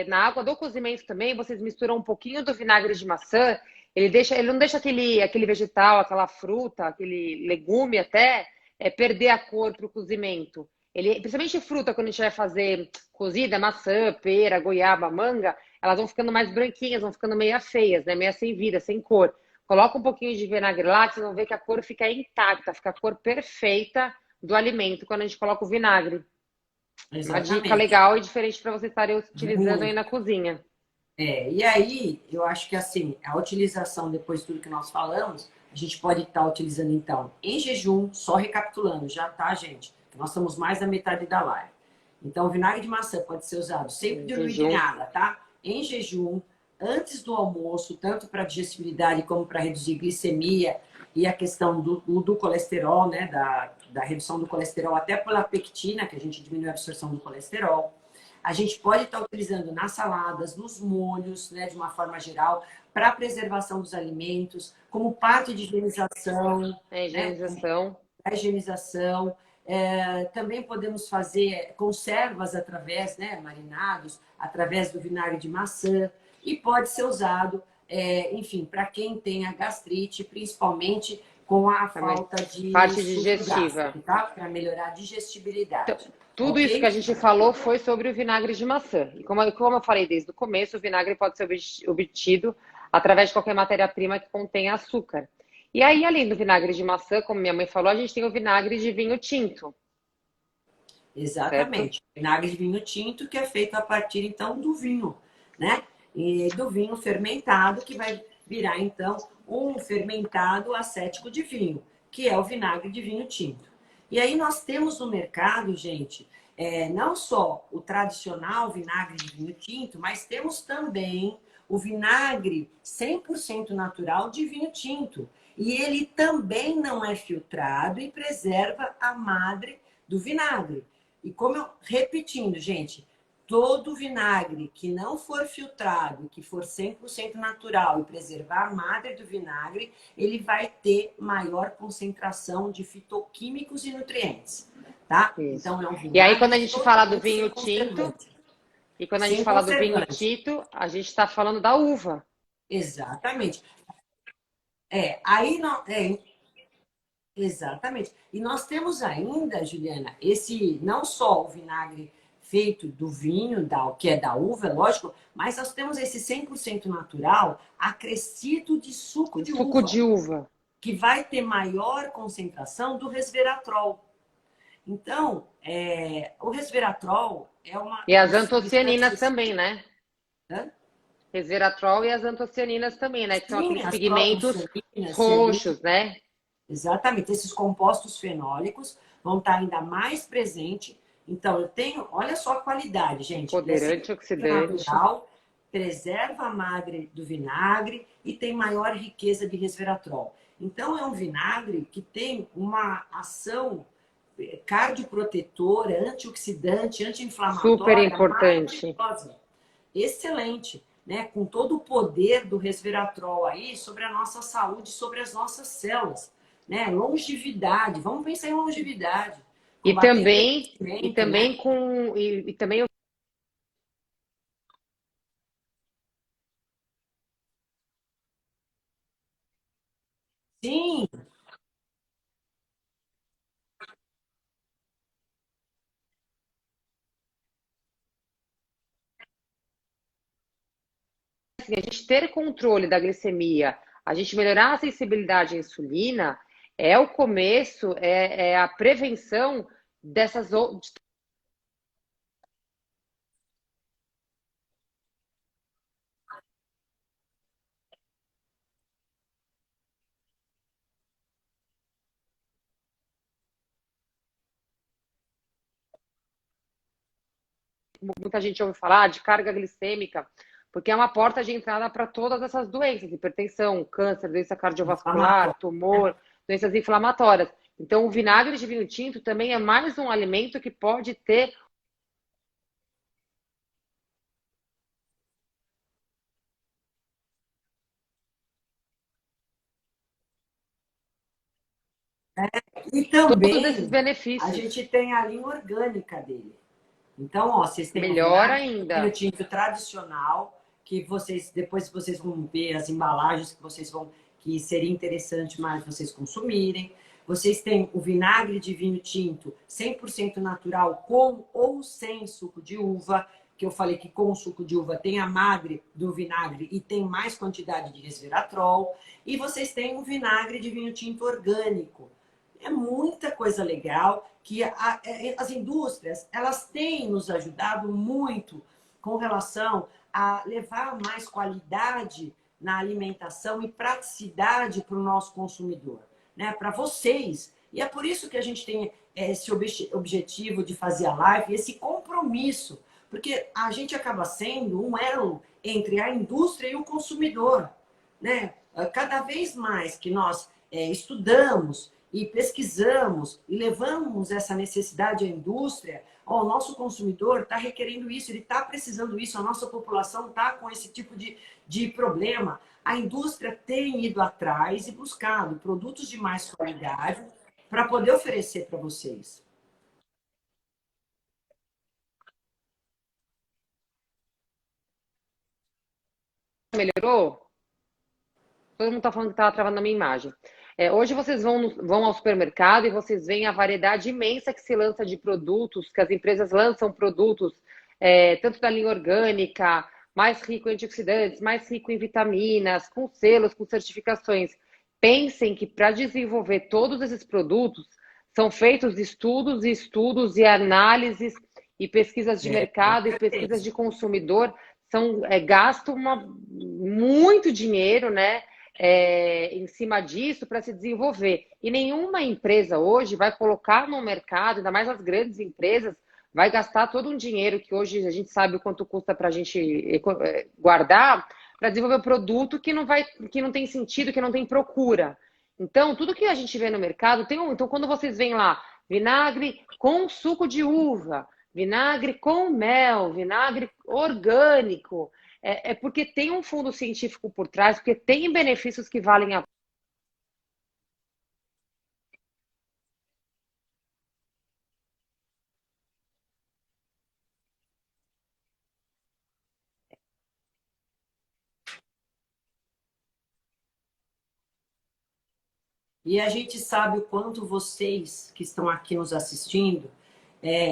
B: na água do cozimento também, vocês misturam um pouquinho do vinagre de maçã. Ele não deixa aquele vegetal, aquela fruta, aquele legume até perder a cor para o cozimento. Ele, principalmente fruta, quando a gente vai fazer cozida, maçã, pera, goiaba, manga, elas vão ficando mais branquinhas, vão ficando meio feias, né? Meio sem vida, sem cor. Coloca um pouquinho de vinagre lá, que vocês vão ver que a cor fica intacta, fica a cor perfeita do alimento quando a gente coloca o vinagre. Uma dica
A: Exatamente.
B: legal e diferente para vocês estarem utilizando aí
A: Muito.
B: na cozinha.
A: E aí, eu acho que assim, a utilização, depois de tudo que nós falamos, a gente pode estar utilizando, então, em jejum, só recapitulando, já tá, gente? Nós estamos mais da metade da live. Então, o vinagre de maçã pode ser usado sempre
B: Em
A: diluído em
B: jejum.
A: água, tá? Em jejum, antes do almoço, tanto para digestibilidade como para reduzir glicemia e a questão do colesterol, né? Da redução do colesterol, até pela pectina, que a gente diminui a absorção do colesterol. A gente pode estar utilizando nas saladas, nos molhos, né, de uma forma geral, para a preservação dos alimentos, como parte de higienização, né,
B: Higienização.
A: a higienização. Também podemos fazer conservas através, né, marinados, através do vinagre de maçã. E pode ser usado, enfim, para quem tem a gastrite, principalmente com a
B: Também.
A: falta de
B: Parte
A: suco
B: digestiva.
A: gástrico, tá? Para melhorar a
B: Então,
A: digestibilidade.
B: tudo isso que a
A: Ok?
B: gente falou foi sobre o vinagre de maçã. E como eu falei desde o começo, o vinagre pode ser obtido através de qualquer matéria-prima que contenha açúcar. E aí, além do vinagre de maçã, como minha mãe falou, a gente tem o vinagre de vinho tinto, certo?
A: Exatamente. Vinagre de vinho tinto, que é feito a partir, então, do vinho, né? E do vinho fermentado, que vai virar, então, um fermentado acético de vinho, que é o vinagre de vinho tinto. E aí nós temos no mercado, gente, não só o tradicional vinagre de vinho tinto, mas temos também o vinagre 100% natural de vinho tinto. E ele também não é filtrado e preserva a madre do vinagre. E como eu, repetindo, gente, todo vinagre que não for filtrado, que for 100% natural e preservar a madre do vinagre, ele vai ter maior concentração de fitoquímicos e nutrientes, tá?
B: Isso.
A: Então é um
B: E aí, quando a
A: vinagre
B: gente fala do
A: totalmente
B: vinho
A: sem
B: tinto,
A: conservante.
B: e quando a gente
A: Sem
B: fala do vinho
A: conservante.
B: tinto, a gente está falando da uva.
A: Exatamente. Aí não, exatamente. E nós temos ainda, Juliana, esse não só o vinagre feito do vinho, que é da uva, é lógico, mas nós temos esse 100% natural acrescido de suco de
B: Suco de
A: uva,
B: uva.
A: que vai ter maior concentração do resveratrol. Então, o resveratrol é uma
B: E as
A: das
B: antocianinas
A: substâncias.
B: também, né?
A: Hã?
B: Resveratrol e as antocianinas também, né? Que são
A: Sim,
B: aqueles
A: as
B: pigmentos
A: propioninas,
B: roxos, né?
A: exatamente, esses compostos fenólicos vão estar ainda mais presentes. Então, eu tenho, olha só a qualidade, gente. Ele é 100%
B: Empoderante, oxidante.
A: natural, preserva a madre do vinagre e tem maior riqueza de resveratrol. Então, é um vinagre que tem uma ação cardioprotetora, antioxidante,
B: Super
A: anti-inflamatória
B: importante.
A: maravilhosa. Excelente, né? Com todo o poder do resveratrol aí sobre a nossa saúde, sobre as nossas células, né? Longevidade, vamos pensar em longevidade,
B: E
A: combater
B: também, e
A: envelhecimento, né?
B: também com, e também
A: Sim,
B: assim, a gente ter controle da glicemia, a gente melhorar a sensibilidade à insulina, é o começo, é a prevenção dessas outras. Muita gente ouve falar de carga glicêmica, porque é uma porta de entrada para todas essas doenças, hipertensão, câncer, doença cardiovascular,
A: inflamatório, né?
B: tumor, doenças inflamatórias. Então, o vinagre de vinho tinto também é mais um alimento que pode ter.
A: E
B: Todos esses
A: também a
B: benefícios.
A: gente tem a linha orgânica dele. Então, ó, vocês têm o
B: Melhor
A: vinagre de vinho
B: ainda.
A: tinto tradicional, que vocês depois vocês vão ver as embalagens que vocês vão que seria interessante mais vocês consumirem. Vocês têm o vinagre de vinho tinto 100% natural com ou sem suco de uva, que eu falei que com o suco de uva tem a madre do vinagre e tem mais quantidade de resveratrol. E vocês têm o vinagre de vinho tinto orgânico. É muita coisa legal que as indústrias elas têm nos ajudado muito com relação a levar mais qualidade na alimentação e praticidade para o nosso consumidor, né? Para vocês. E é por isso que a gente tem esse objetivo de fazer a live, esse compromisso, porque a gente acaba sendo um elo entre a indústria e o consumidor, né? Cada vez mais que nós estudamos e pesquisamos e levamos essa necessidade à indústria, ó, o nosso consumidor está requerendo isso, ele está precisando isso, a nossa população está com esse tipo de problema. A indústria tem ido atrás e buscado produtos de mais qualidade para poder oferecer para vocês.
B: Melhorou? Todo mundo está falando que estava travando a minha imagem. Hoje vocês vão ao supermercado e vocês veem a variedade imensa que se lança de produtos, que as empresas lançam produtos, tanto da linha orgânica, mais rico em antioxidantes, mais rico em vitaminas, com selos, com certificações. Pensem que para desenvolver todos esses produtos são feitos estudos e estudos e análises e pesquisas de
A: Com
B: mercado e pesquisas
A: certeza.
B: de consumidor. Gasto muito dinheiro, né? Em cima disso para se desenvolver. E nenhuma empresa hoje vai colocar no mercado, ainda mais as grandes empresas, vai gastar todo um dinheiro que hoje a gente sabe o quanto custa para a gente guardar para desenvolver um produto que não tem sentido, que não tem procura. Então, tudo que a gente vê no mercado tem um. Então, quando vocês veem lá vinagre com suco de uva, vinagre com mel, vinagre orgânico. É porque tem um fundo científico por trás, porque tem benefícios que valem a.
A: E a gente sabe o quanto vocês que estão aqui nos assistindo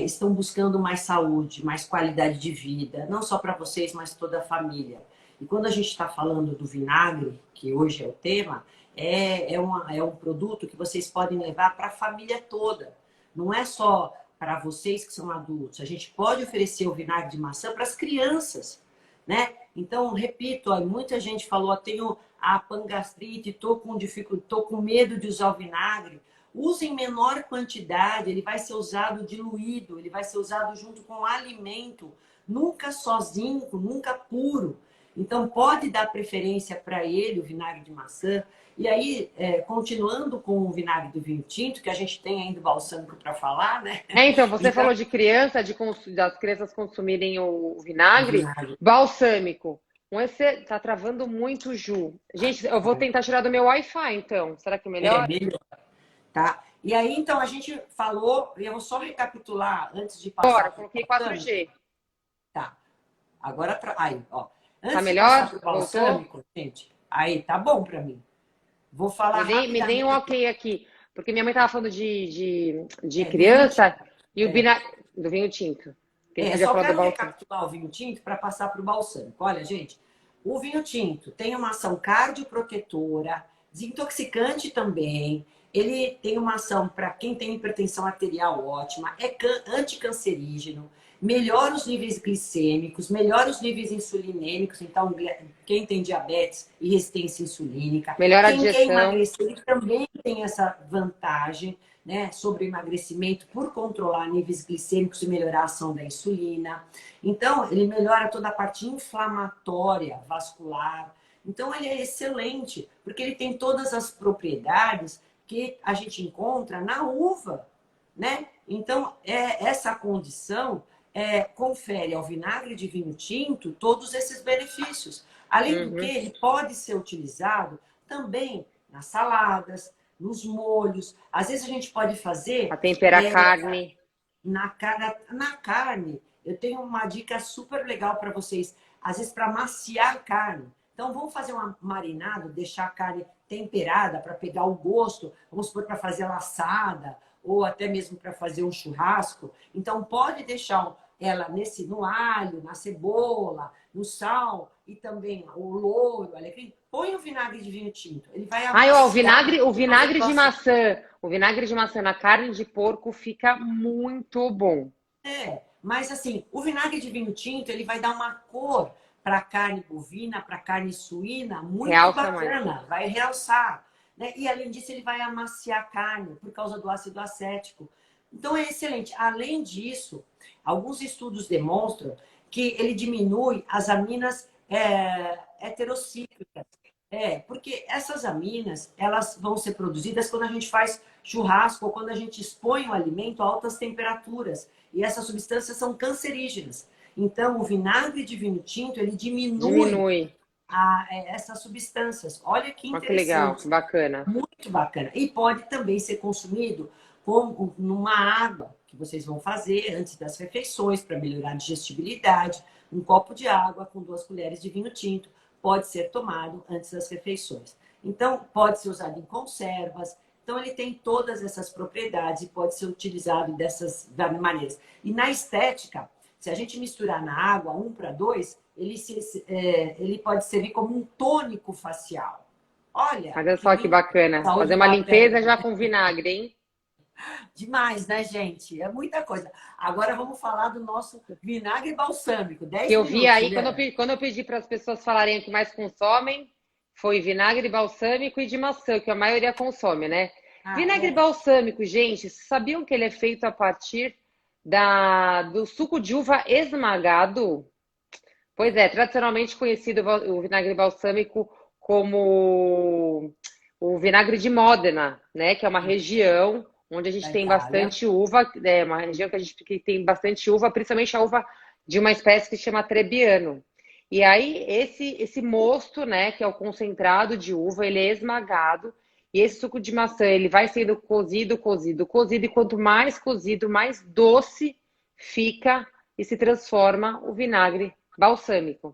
A: estão buscando mais saúde, mais qualidade de vida, não só para vocês, mas toda a família. E quando a gente está falando do vinagre, que hoje é o tema, é um produto que vocês podem levar para a família toda. Não é só para vocês que são adultos. A gente pode oferecer o vinagre de maçã para as crianças, né? Então, repito, ó, muita gente falou, ó, tenho a pangastrite, tô com medo de usar o vinagre. Use em menor quantidade, ele vai ser usado diluído, ele vai ser usado junto com o alimento, nunca sozinho, nunca puro. Então, pode dar preferência para ele, o vinagre de maçã. E aí, continuando com o vinagre do vinho tinto, que a gente tem ainda o balsâmico para falar, né?
B: Então, você
A: Então,
B: falou de criança, das crianças consumirem o
A: o
B: vinagre
A: vinagre.
B: balsâmico. Tá travando muito, Ju. Gente, eu vou tentar tirar do meu Wi-Fi, então. Será que é
A: É
B: melhor?
A: melhor, tá? E aí, então, a gente falou, e eu vou só recapitular antes de
B: Bora,
A: passar
B: eu
A: para o
B: coloquei
A: balsâmico.
B: 4G.
A: Tá. Agora, aí, ó.
B: Tá
A: Antes de passar
B: melhor?
A: para o
B: Voltou?
A: balsâmico, gente, aí tá bom para mim. Vou falar
B: Me deem um
A: rapidamente.
B: ok aqui. Porque minha mãe tava falando de
A: Vinho
B: criança
A: tinto.
B: e o
A: É,
B: vinagre do vinho tinto. Que a gente podia
A: só
B: falar do
A: quero
B: balsâmico.
A: recapitular o vinho tinto para passar para o balsâmico. Olha, gente, o vinho tinto tem uma ação cardioprotetora, desintoxicante também. Ele tem uma ação para quem tem hipertensão arterial ótima, anticancerígeno, melhora os níveis glicêmicos, melhora os níveis insulinêmicos. Então, quem tem diabetes e resistência insulínica,
B: Melhora a
A: quem quer
B: digestão.
A: emagrecer, ele também tem essa vantagem, né, sobre o emagrecimento por controlar níveis glicêmicos e melhorar a ação da insulina. Então, ele melhora toda a parte inflamatória, vascular. Então, ele é excelente, porque ele tem todas as propriedades que a gente encontra na uva, né? Então, essa condição confere ao vinagre de vinho tinto todos esses benefícios. Além do que,
B: Uhum.
A: ele pode ser utilizado também nas saladas, nos molhos. Às vezes a gente pode
B: A
A: fazer
B: temperar carne.
A: na carne. Eu tenho uma dica super legal para vocês. Às vezes para maciar a carne. Então vamos fazer um marinado, deixar a carne temperada para pegar o gosto. Vamos supor para fazer laçada ou até mesmo para fazer um churrasco. Então pode deixar ela no alho, na cebola, no sal e também o louro, alecrim. Põe o vinagre de vinho tinto. Ele vai
B: Ai, ó,
A: amaciar
B: o
A: e fazer
B: vinagre de
A: doce.
B: maçã. O vinagre de maçã na carne de porco fica muito bom.
A: Mas assim, o vinagre de vinho tinto, ele vai dar uma cor para a carne bovina, para a carne suína, muito
B: Realça mais.
A: bacana, vai realçar, né? E além disso, ele vai amaciar a carne por causa do ácido acético. Então é excelente. Além disso, alguns estudos demonstram que ele diminui as aminas heterocíclicas. Porque essas aminas, elas vão ser produzidas quando a gente faz churrasco ou quando a gente expõe o alimento a altas temperaturas. E essas substâncias são cancerígenas. Então, o vinagre de vinho tinto, ele diminui
B: Diminui.
A: essas substâncias. Olha que
B: Olha que legal,
A: interessante.
B: bacana.
A: Muito bacana. E pode também ser consumido como numa água que vocês vão fazer antes das refeições para melhorar a digestibilidade. Um copo de água com 2 colheres de vinho tinto pode ser tomado antes das refeições. Então, pode ser usado em conservas. Então, ele tem todas essas propriedades e pode ser utilizado dessas maneiras. E na estética, se a gente misturar na água 1 para 2, ele pode servir como um tônico facial. Olha,
B: Olha
A: que
B: só que bacana.
A: saúde
B: Fazer uma
A: bacana.
B: limpeza já com vinagre, hein?
A: Demais, né, gente? É muita coisa. Agora vamos falar do nosso vinagre balsâmico.
B: Que
A: 10
B: eu vi
A: minutos,
B: aí,
A: Juliana.
B: quando eu pedi para as pessoas falarem o que mais consomem, foi vinagre balsâmico e de maçã, que a maioria consome, né?
A: Ah,
B: Vinagre balsâmico, gente, sabiam que ele é feito a partir do suco de uva esmagado? Pois é, tradicionalmente conhecido o vinagre balsâmico como o vinagre de Módena, né? Que é uma região onde a gente
A: Da
B: tem
A: Itália.
B: bastante uva, é uma região que tem bastante uva, principalmente a uva de uma espécie que se chama Trebbiano. E aí, esse mosto, né, que é o concentrado de uva, ele é esmagado, e esse suco de maçã, ele vai sendo cozido, cozido, cozido, e quanto mais cozido, mais doce fica e se transforma o vinagre balsâmico.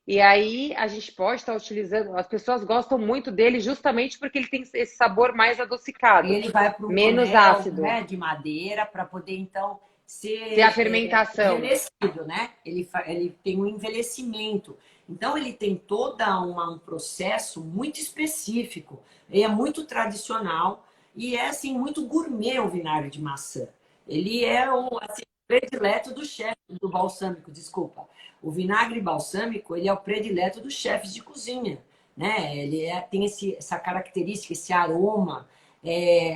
B: E aí a gente pode estar utilizando, as pessoas gostam muito dele justamente porque ele tem esse sabor mais
A: Aí
B: adocicado,
A: ele vai para um
B: menos
A: tonel,
B: ácido.
A: né, de madeira para poder então
B: Tem a
A: ser
B: fermentação.
A: envelhecido, né? Ele tem um envelhecimento. Então ele tem um processo muito específico. Ele é muito tradicional e é assim muito gourmet o vinagre de maçã. Ele é o assim, predileto do chefe do balsâmico, desculpa. O vinagre balsâmico, ele é o predileto dos chefes de cozinha, né? Tem essa característica, esse aroma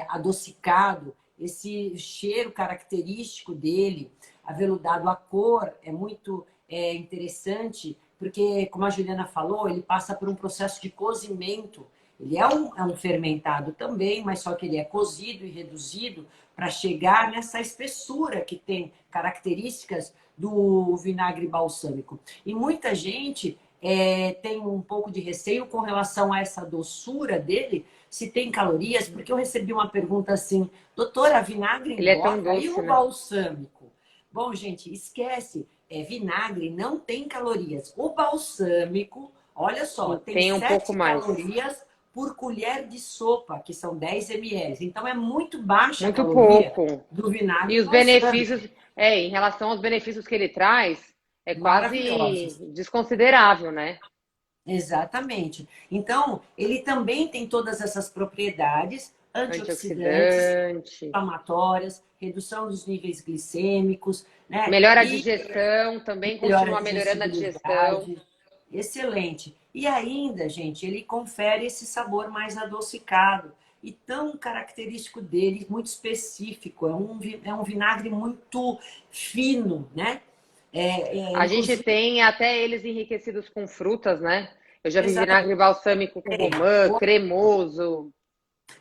A: adocicado, esse cheiro característico dele, aveludado, a cor é muito interessante, porque, como a Juliana falou, ele passa por um processo de cozimento. Ele é um fermentado também, mas só que ele é cozido e reduzido para chegar nessa espessura que tem características do vinagre balsâmico. E muita gente tem um pouco de receio com relação a essa doçura dele, se tem calorias, porque eu recebi uma pergunta assim, doutora, vinagre
B: Ele é tão
A: engorda e
B: doce,
A: o
B: né?
A: balsâmico? Bom, gente, esquece, vinagre não tem calorias. O balsâmico, olha só, tem
B: Tem um pouco
A: 7
B: mais.
A: calorias por colher de sopa, que são 10 ml. Então é muito baixa a
B: Muito
A: caloria
B: pouco.
A: do
B: E
A: vinagre
B: os
A: balsâmico.
B: benefícios, em relação aos benefícios que ele traz, é quase
A: Maravilhosos.
B: desconsiderável, né?
A: Exatamente. Então, ele também tem todas essas propriedades antioxidantes,
B: Antioxidante.
A: inflamatórias, redução dos níveis glicêmicos, né?
B: Melhora a
A: E
B: digestão, também
A: melhora a
B: continua melhorando a digestão.
A: digestibilidade. Excelente. E ainda, gente, ele confere esse sabor mais adocicado e tão característico dele, muito específico. É um vinagre muito fino, né?
B: A gente
A: Inclusive,
B: tem até eles enriquecidos com frutas, né? Eu já vi vinagre
A: exatamente.
B: balsâmico com romã, cremoso.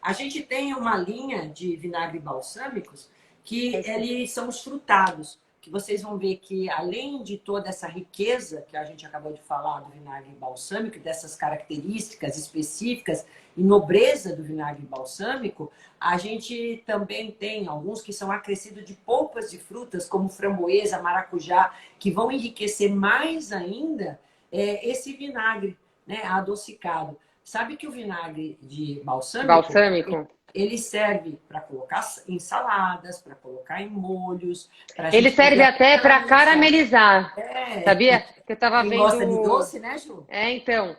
A: A gente tem uma linha de vinagre balsâmicos que eles são os frutados, que vocês vão ver que além de toda essa riqueza que a gente acabou de falar do vinagre balsâmico, dessas características específicas e nobreza do vinagre balsâmico, a gente também tem alguns que são acrescidos de polpas de frutas, como framboesa, maracujá, que vão enriquecer mais ainda esse vinagre, né, adocicado. Sabe que o vinagre de balsâmico,
B: Balsâmico.
A: ele serve para colocar em saladas, para colocar em molhos, para a
B: Ele
A: gente poder
B: serve
A: até
B: até para
A: caramelizar.
B: caramelizar.
A: É,
B: Sabia? Que eu tava
A: quem gosta de
B: vendo.
A: doce, né, Ju?
B: Então,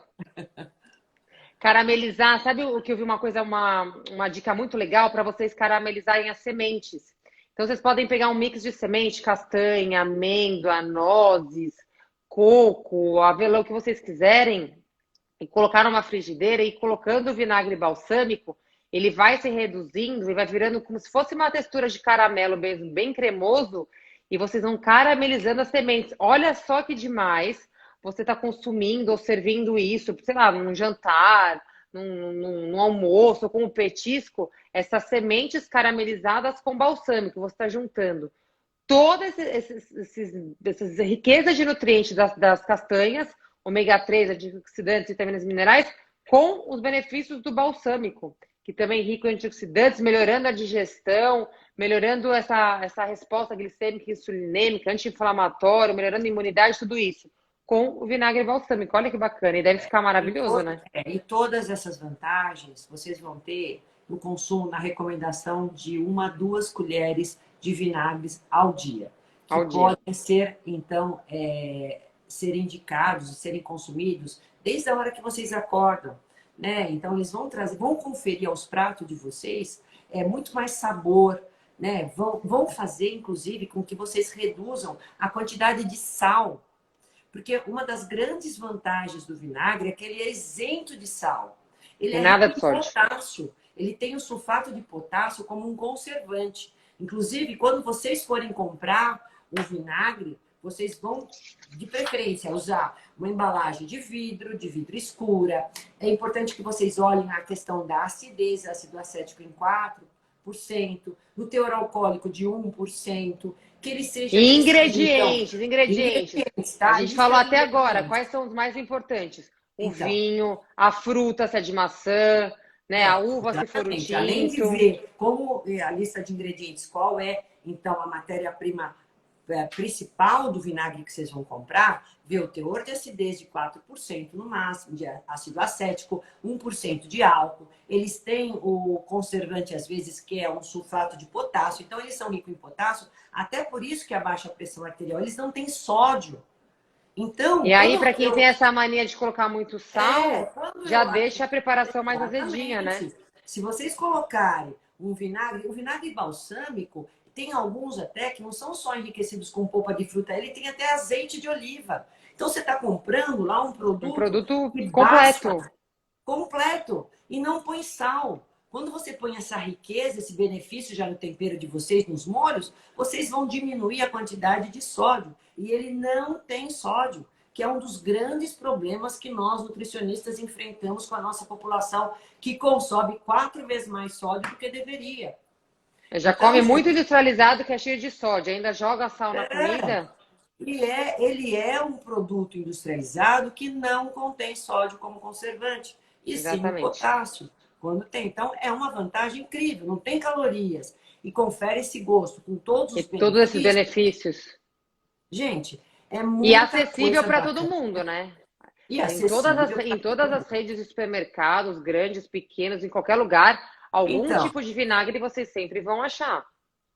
B: caramelizar. Sabe o que eu vi uma dica muito legal para vocês caramelizarem as sementes? Então, vocês podem pegar um mix de semente, castanha, amêndoa, nozes, coco, avelã, o que vocês quiserem, e colocar numa frigideira e colocando o vinagre balsâmico, ele vai se reduzindo e vai virando como se fosse uma textura de caramelo mesmo, bem cremoso, e vocês vão caramelizando as sementes. Olha só que demais você está consumindo ou servindo isso, sei lá, num jantar, num almoço, ou como petisco, essas sementes caramelizadas com balsâmico. Você está juntando todas essas riquezas de nutrientes das castanhas, ômega 3, antioxidantes, vitaminas e minerais, com os benefícios do balsâmico, que também é rico em antioxidantes, melhorando a digestão, melhorando essa resposta glicêmica, insulinêmica, anti-inflamatório, melhorando a imunidade, tudo isso, com o vinagre balsâmico. Olha que bacana, e deve ficar maravilhoso, né?
A: E todas essas vantagens vocês vão ter no consumo, na recomendação de 1 a 2 colheres de vinagres ao dia, que
B: Ao dia.
A: podem ser, então, ser indicados e serem consumidos desde a hora que vocês acordam, né? Então, eles vão trazer, vão conferir aos pratos de vocês muito mais sabor, né? Vão fazer, inclusive, com que vocês reduzam a quantidade de sal, porque uma das grandes vantagens do vinagre é que ele é isento de sal. Ele
B: E
A: é
B: nada
A: rico
B: de
A: em
B: sorte.
A: potássio. Ele tem o sulfato de potássio como um conservante. Inclusive, quando vocês forem comprar um vinagre, vocês vão, de preferência, usar uma embalagem de vidro escura. É importante que vocês olhem a questão da acidez, ácido acético em 4, 4%, no teor alcoólico de 1%, que ele seja
B: E
A: aquecido, então,
B: ingredientes. A
A: tá?
B: gente falou até agora,
A: Ingredientes.
B: quais são os mais importantes? O
A: Então,
B: vinho, a fruta, se é de maçã, né? A uva, se for o
A: exatamente. Além de
B: tinto.
A: ver como a lista de ingredientes, qual é, então, a matéria-prima principal do vinagre que vocês vão comprar, ver o teor de acidez de 4% no máximo, de ácido acético, 1% de álcool. Eles têm o conservante, às vezes, que é um sulfato de potássio. Então, eles são ricos em potássio, até por isso que abaixa a pressão arterial. Eles não têm sódio. Então,
B: E aí, para quem tem essa mania de colocar muito sal,
A: quando
B: já
A: eu
B: deixa a preparação mais azedinha, né?
A: exatamente. Se vocês colocarem o vinagre balsâmico, tem alguns até que não são só enriquecidos com polpa de fruta, ele tem até azeite de oliva. Então você está comprando lá um
B: Um
A: produto
B: produto
A: que basta
B: completo.
A: completo e não põe sal. Quando você põe essa riqueza, esse benefício já no tempero de vocês, nos molhos, vocês vão diminuir a quantidade de sódio. E ele não tem sódio, que é um dos grandes problemas que nós, nutricionistas, enfrentamos com a nossa população, que consome 4 vezes mais sódio do que deveria.
B: Já
A: Então,
B: come muito
A: gente,
B: industrializado que é cheio de sódio, ainda joga sal na comida.
A: ele é um produto industrializado que não contém sódio como conservante, e sim o
B: Exatamente.
A: potássio, quando tem. Então, é uma vantagem incrível, não tem calorias e confere esse gosto com todos
B: E
A: os
B: todos esses
A: benefícios.
B: benefícios.
A: Gente, é
B: E
A: muita
B: acessível
A: coisa
B: para todo
A: bacana.
B: mundo, né?
A: E
B: Em
A: acessível para
B: todas
A: todo
B: as
A: mundo.
B: redes de supermercados, grandes, pequenos, em qualquer lugar, algum
A: Então,
B: tipo de vinagre vocês sempre vão achar.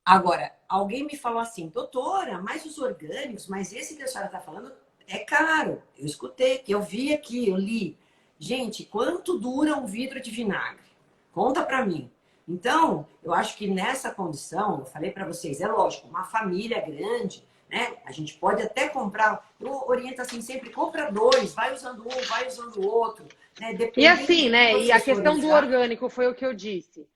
A: agora, alguém me falou assim, doutora, mas os orgânicos, mas esse que a senhora está falando é caro. Eu escutei, que eu vi aqui, eu li. Gente, quanto dura um vidro de vinagre? Conta para mim. Então, eu acho que nessa condição, eu falei para vocês, é lógico, uma família grande, né? A gente pode até comprar, eu oriento assim sempre, compra 2, vai usando um, vai usando o outro, né?
B: E
A: Dependendo
B: assim,
A: do que
B: né? E a
A: vocês forem
B: questão do
A: usar.
B: orgânico foi o que eu disse.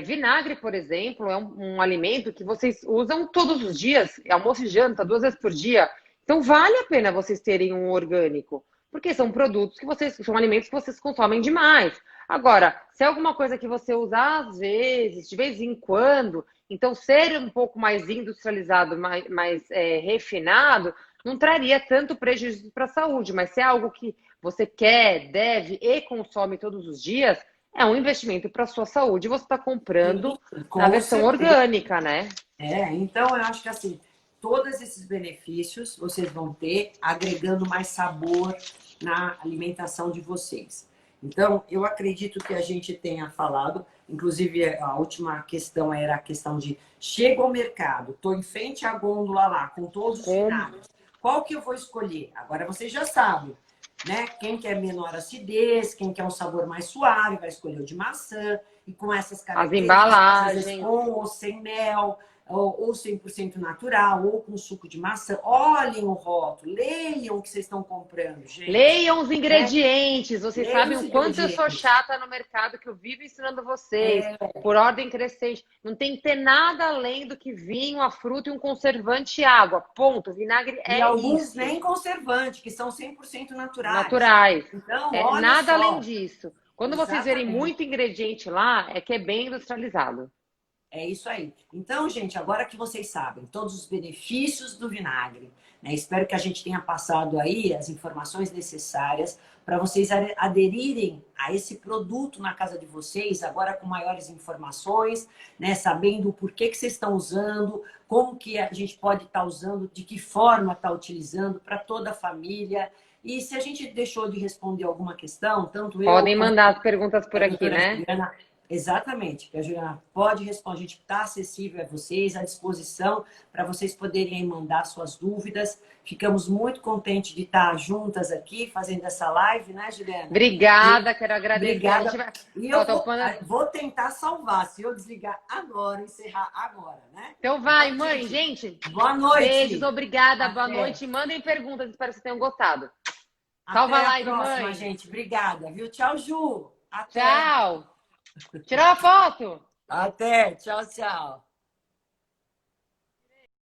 B: Vinagre, por exemplo, é um alimento que vocês usam todos os dias, almoço e janta, 2 vezes por dia. Então vale a pena vocês terem um orgânico, porque são produtos que vocês, são alimentos que vocês consomem demais. Agora, se é alguma coisa que você usa às vezes, de vez em quando, então ser um pouco mais industrializado, mais refinado, não traria tanto prejuízo para a saúde, mas se é algo que você quer, deve e consome todos os dias, é um investimento para a sua saúde. Você está
A: Sim,
B: comprando na
A: com
B: versão
A: certeza.
B: orgânica, né?
A: Então eu acho que assim, todos esses benefícios vocês vão ter agregando mais sabor na alimentação de vocês. Então, eu acredito que a gente tenha falado, inclusive a última questão era a questão de chego ao mercado, estou em frente à gôndola lá, com todos os
B: Com
A: vinagres. Qual que eu vou escolher? Agora vocês já sabem, né? Quem quer menor acidez, quem quer um sabor mais suave, vai escolher o de maçã, e com essas
B: as
A: características, às vezes
B: embalagens.
A: com ou sem mel, ou 100% natural, ou com suco de maçã. Olhem o rótulo, leiam o que vocês estão comprando, gente.
B: Leiam os
A: Né?
B: ingredientes. Vocês
A: Leiam
B: sabem
A: os
B: o quanto eu sou
A: ingredientes.
B: chata no mercado, que eu vivo ensinando vocês, por ordem crescente. Não tem que ter nada além do que vinho, a fruta e um conservante e água. Ponto. Vinagre
A: E
B: é
A: alguns
B: isso.
A: nem conservante, que são 100% naturais.
B: Naturais.
A: Então, olha
B: Nada além
A: só.
B: disso. Quando vocês verem
A: Exatamente.
B: muito ingrediente lá, é que é bem industrializado.
A: É isso aí. Então, gente, agora que vocês sabem todos os benefícios do vinagre, né? Espero que a gente tenha passado aí as informações necessárias para vocês aderirem a esse produto na casa de vocês, agora com maiores informações, né? Sabendo o porquê que vocês estão usando, como que a gente pode estar usando, de que forma está utilizando para toda a família. E se a gente deixou de responder alguma questão, tanto eu
B: Podem
A: quanto
B: mandar as perguntas
A: a
B: por aqui,
A: doutora
B: né?
A: Juliana, exatamente, que a Juliana pode responder, a gente está acessível a vocês, à disposição para vocês poderem mandar suas dúvidas. Ficamos muito contentes de estar juntas aqui, fazendo essa live, né, Juliana?
B: Obrigada, quero agradecer. A gente
A: Obrigada.
B: vai...
A: E
B: Ó,
A: eu
B: tô pondo-
A: vou tentar salvar, se eu desligar agora, encerrar agora, né?
B: Então vai,
A: Então,
B: mãe, gente.
A: boa
B: Beijos,
A: noite.
B: obrigada, boa
A: Até,
B: noite. Mandem perguntas, espero que vocês tenham gostado. Salva a
A: até a
B: live,
A: próxima,
B: mãe.
A: gente. Obrigada, viu? Tchau, Ju. Até.
B: Tchau. Tirou a foto?
A: Até. Tchau, tchau.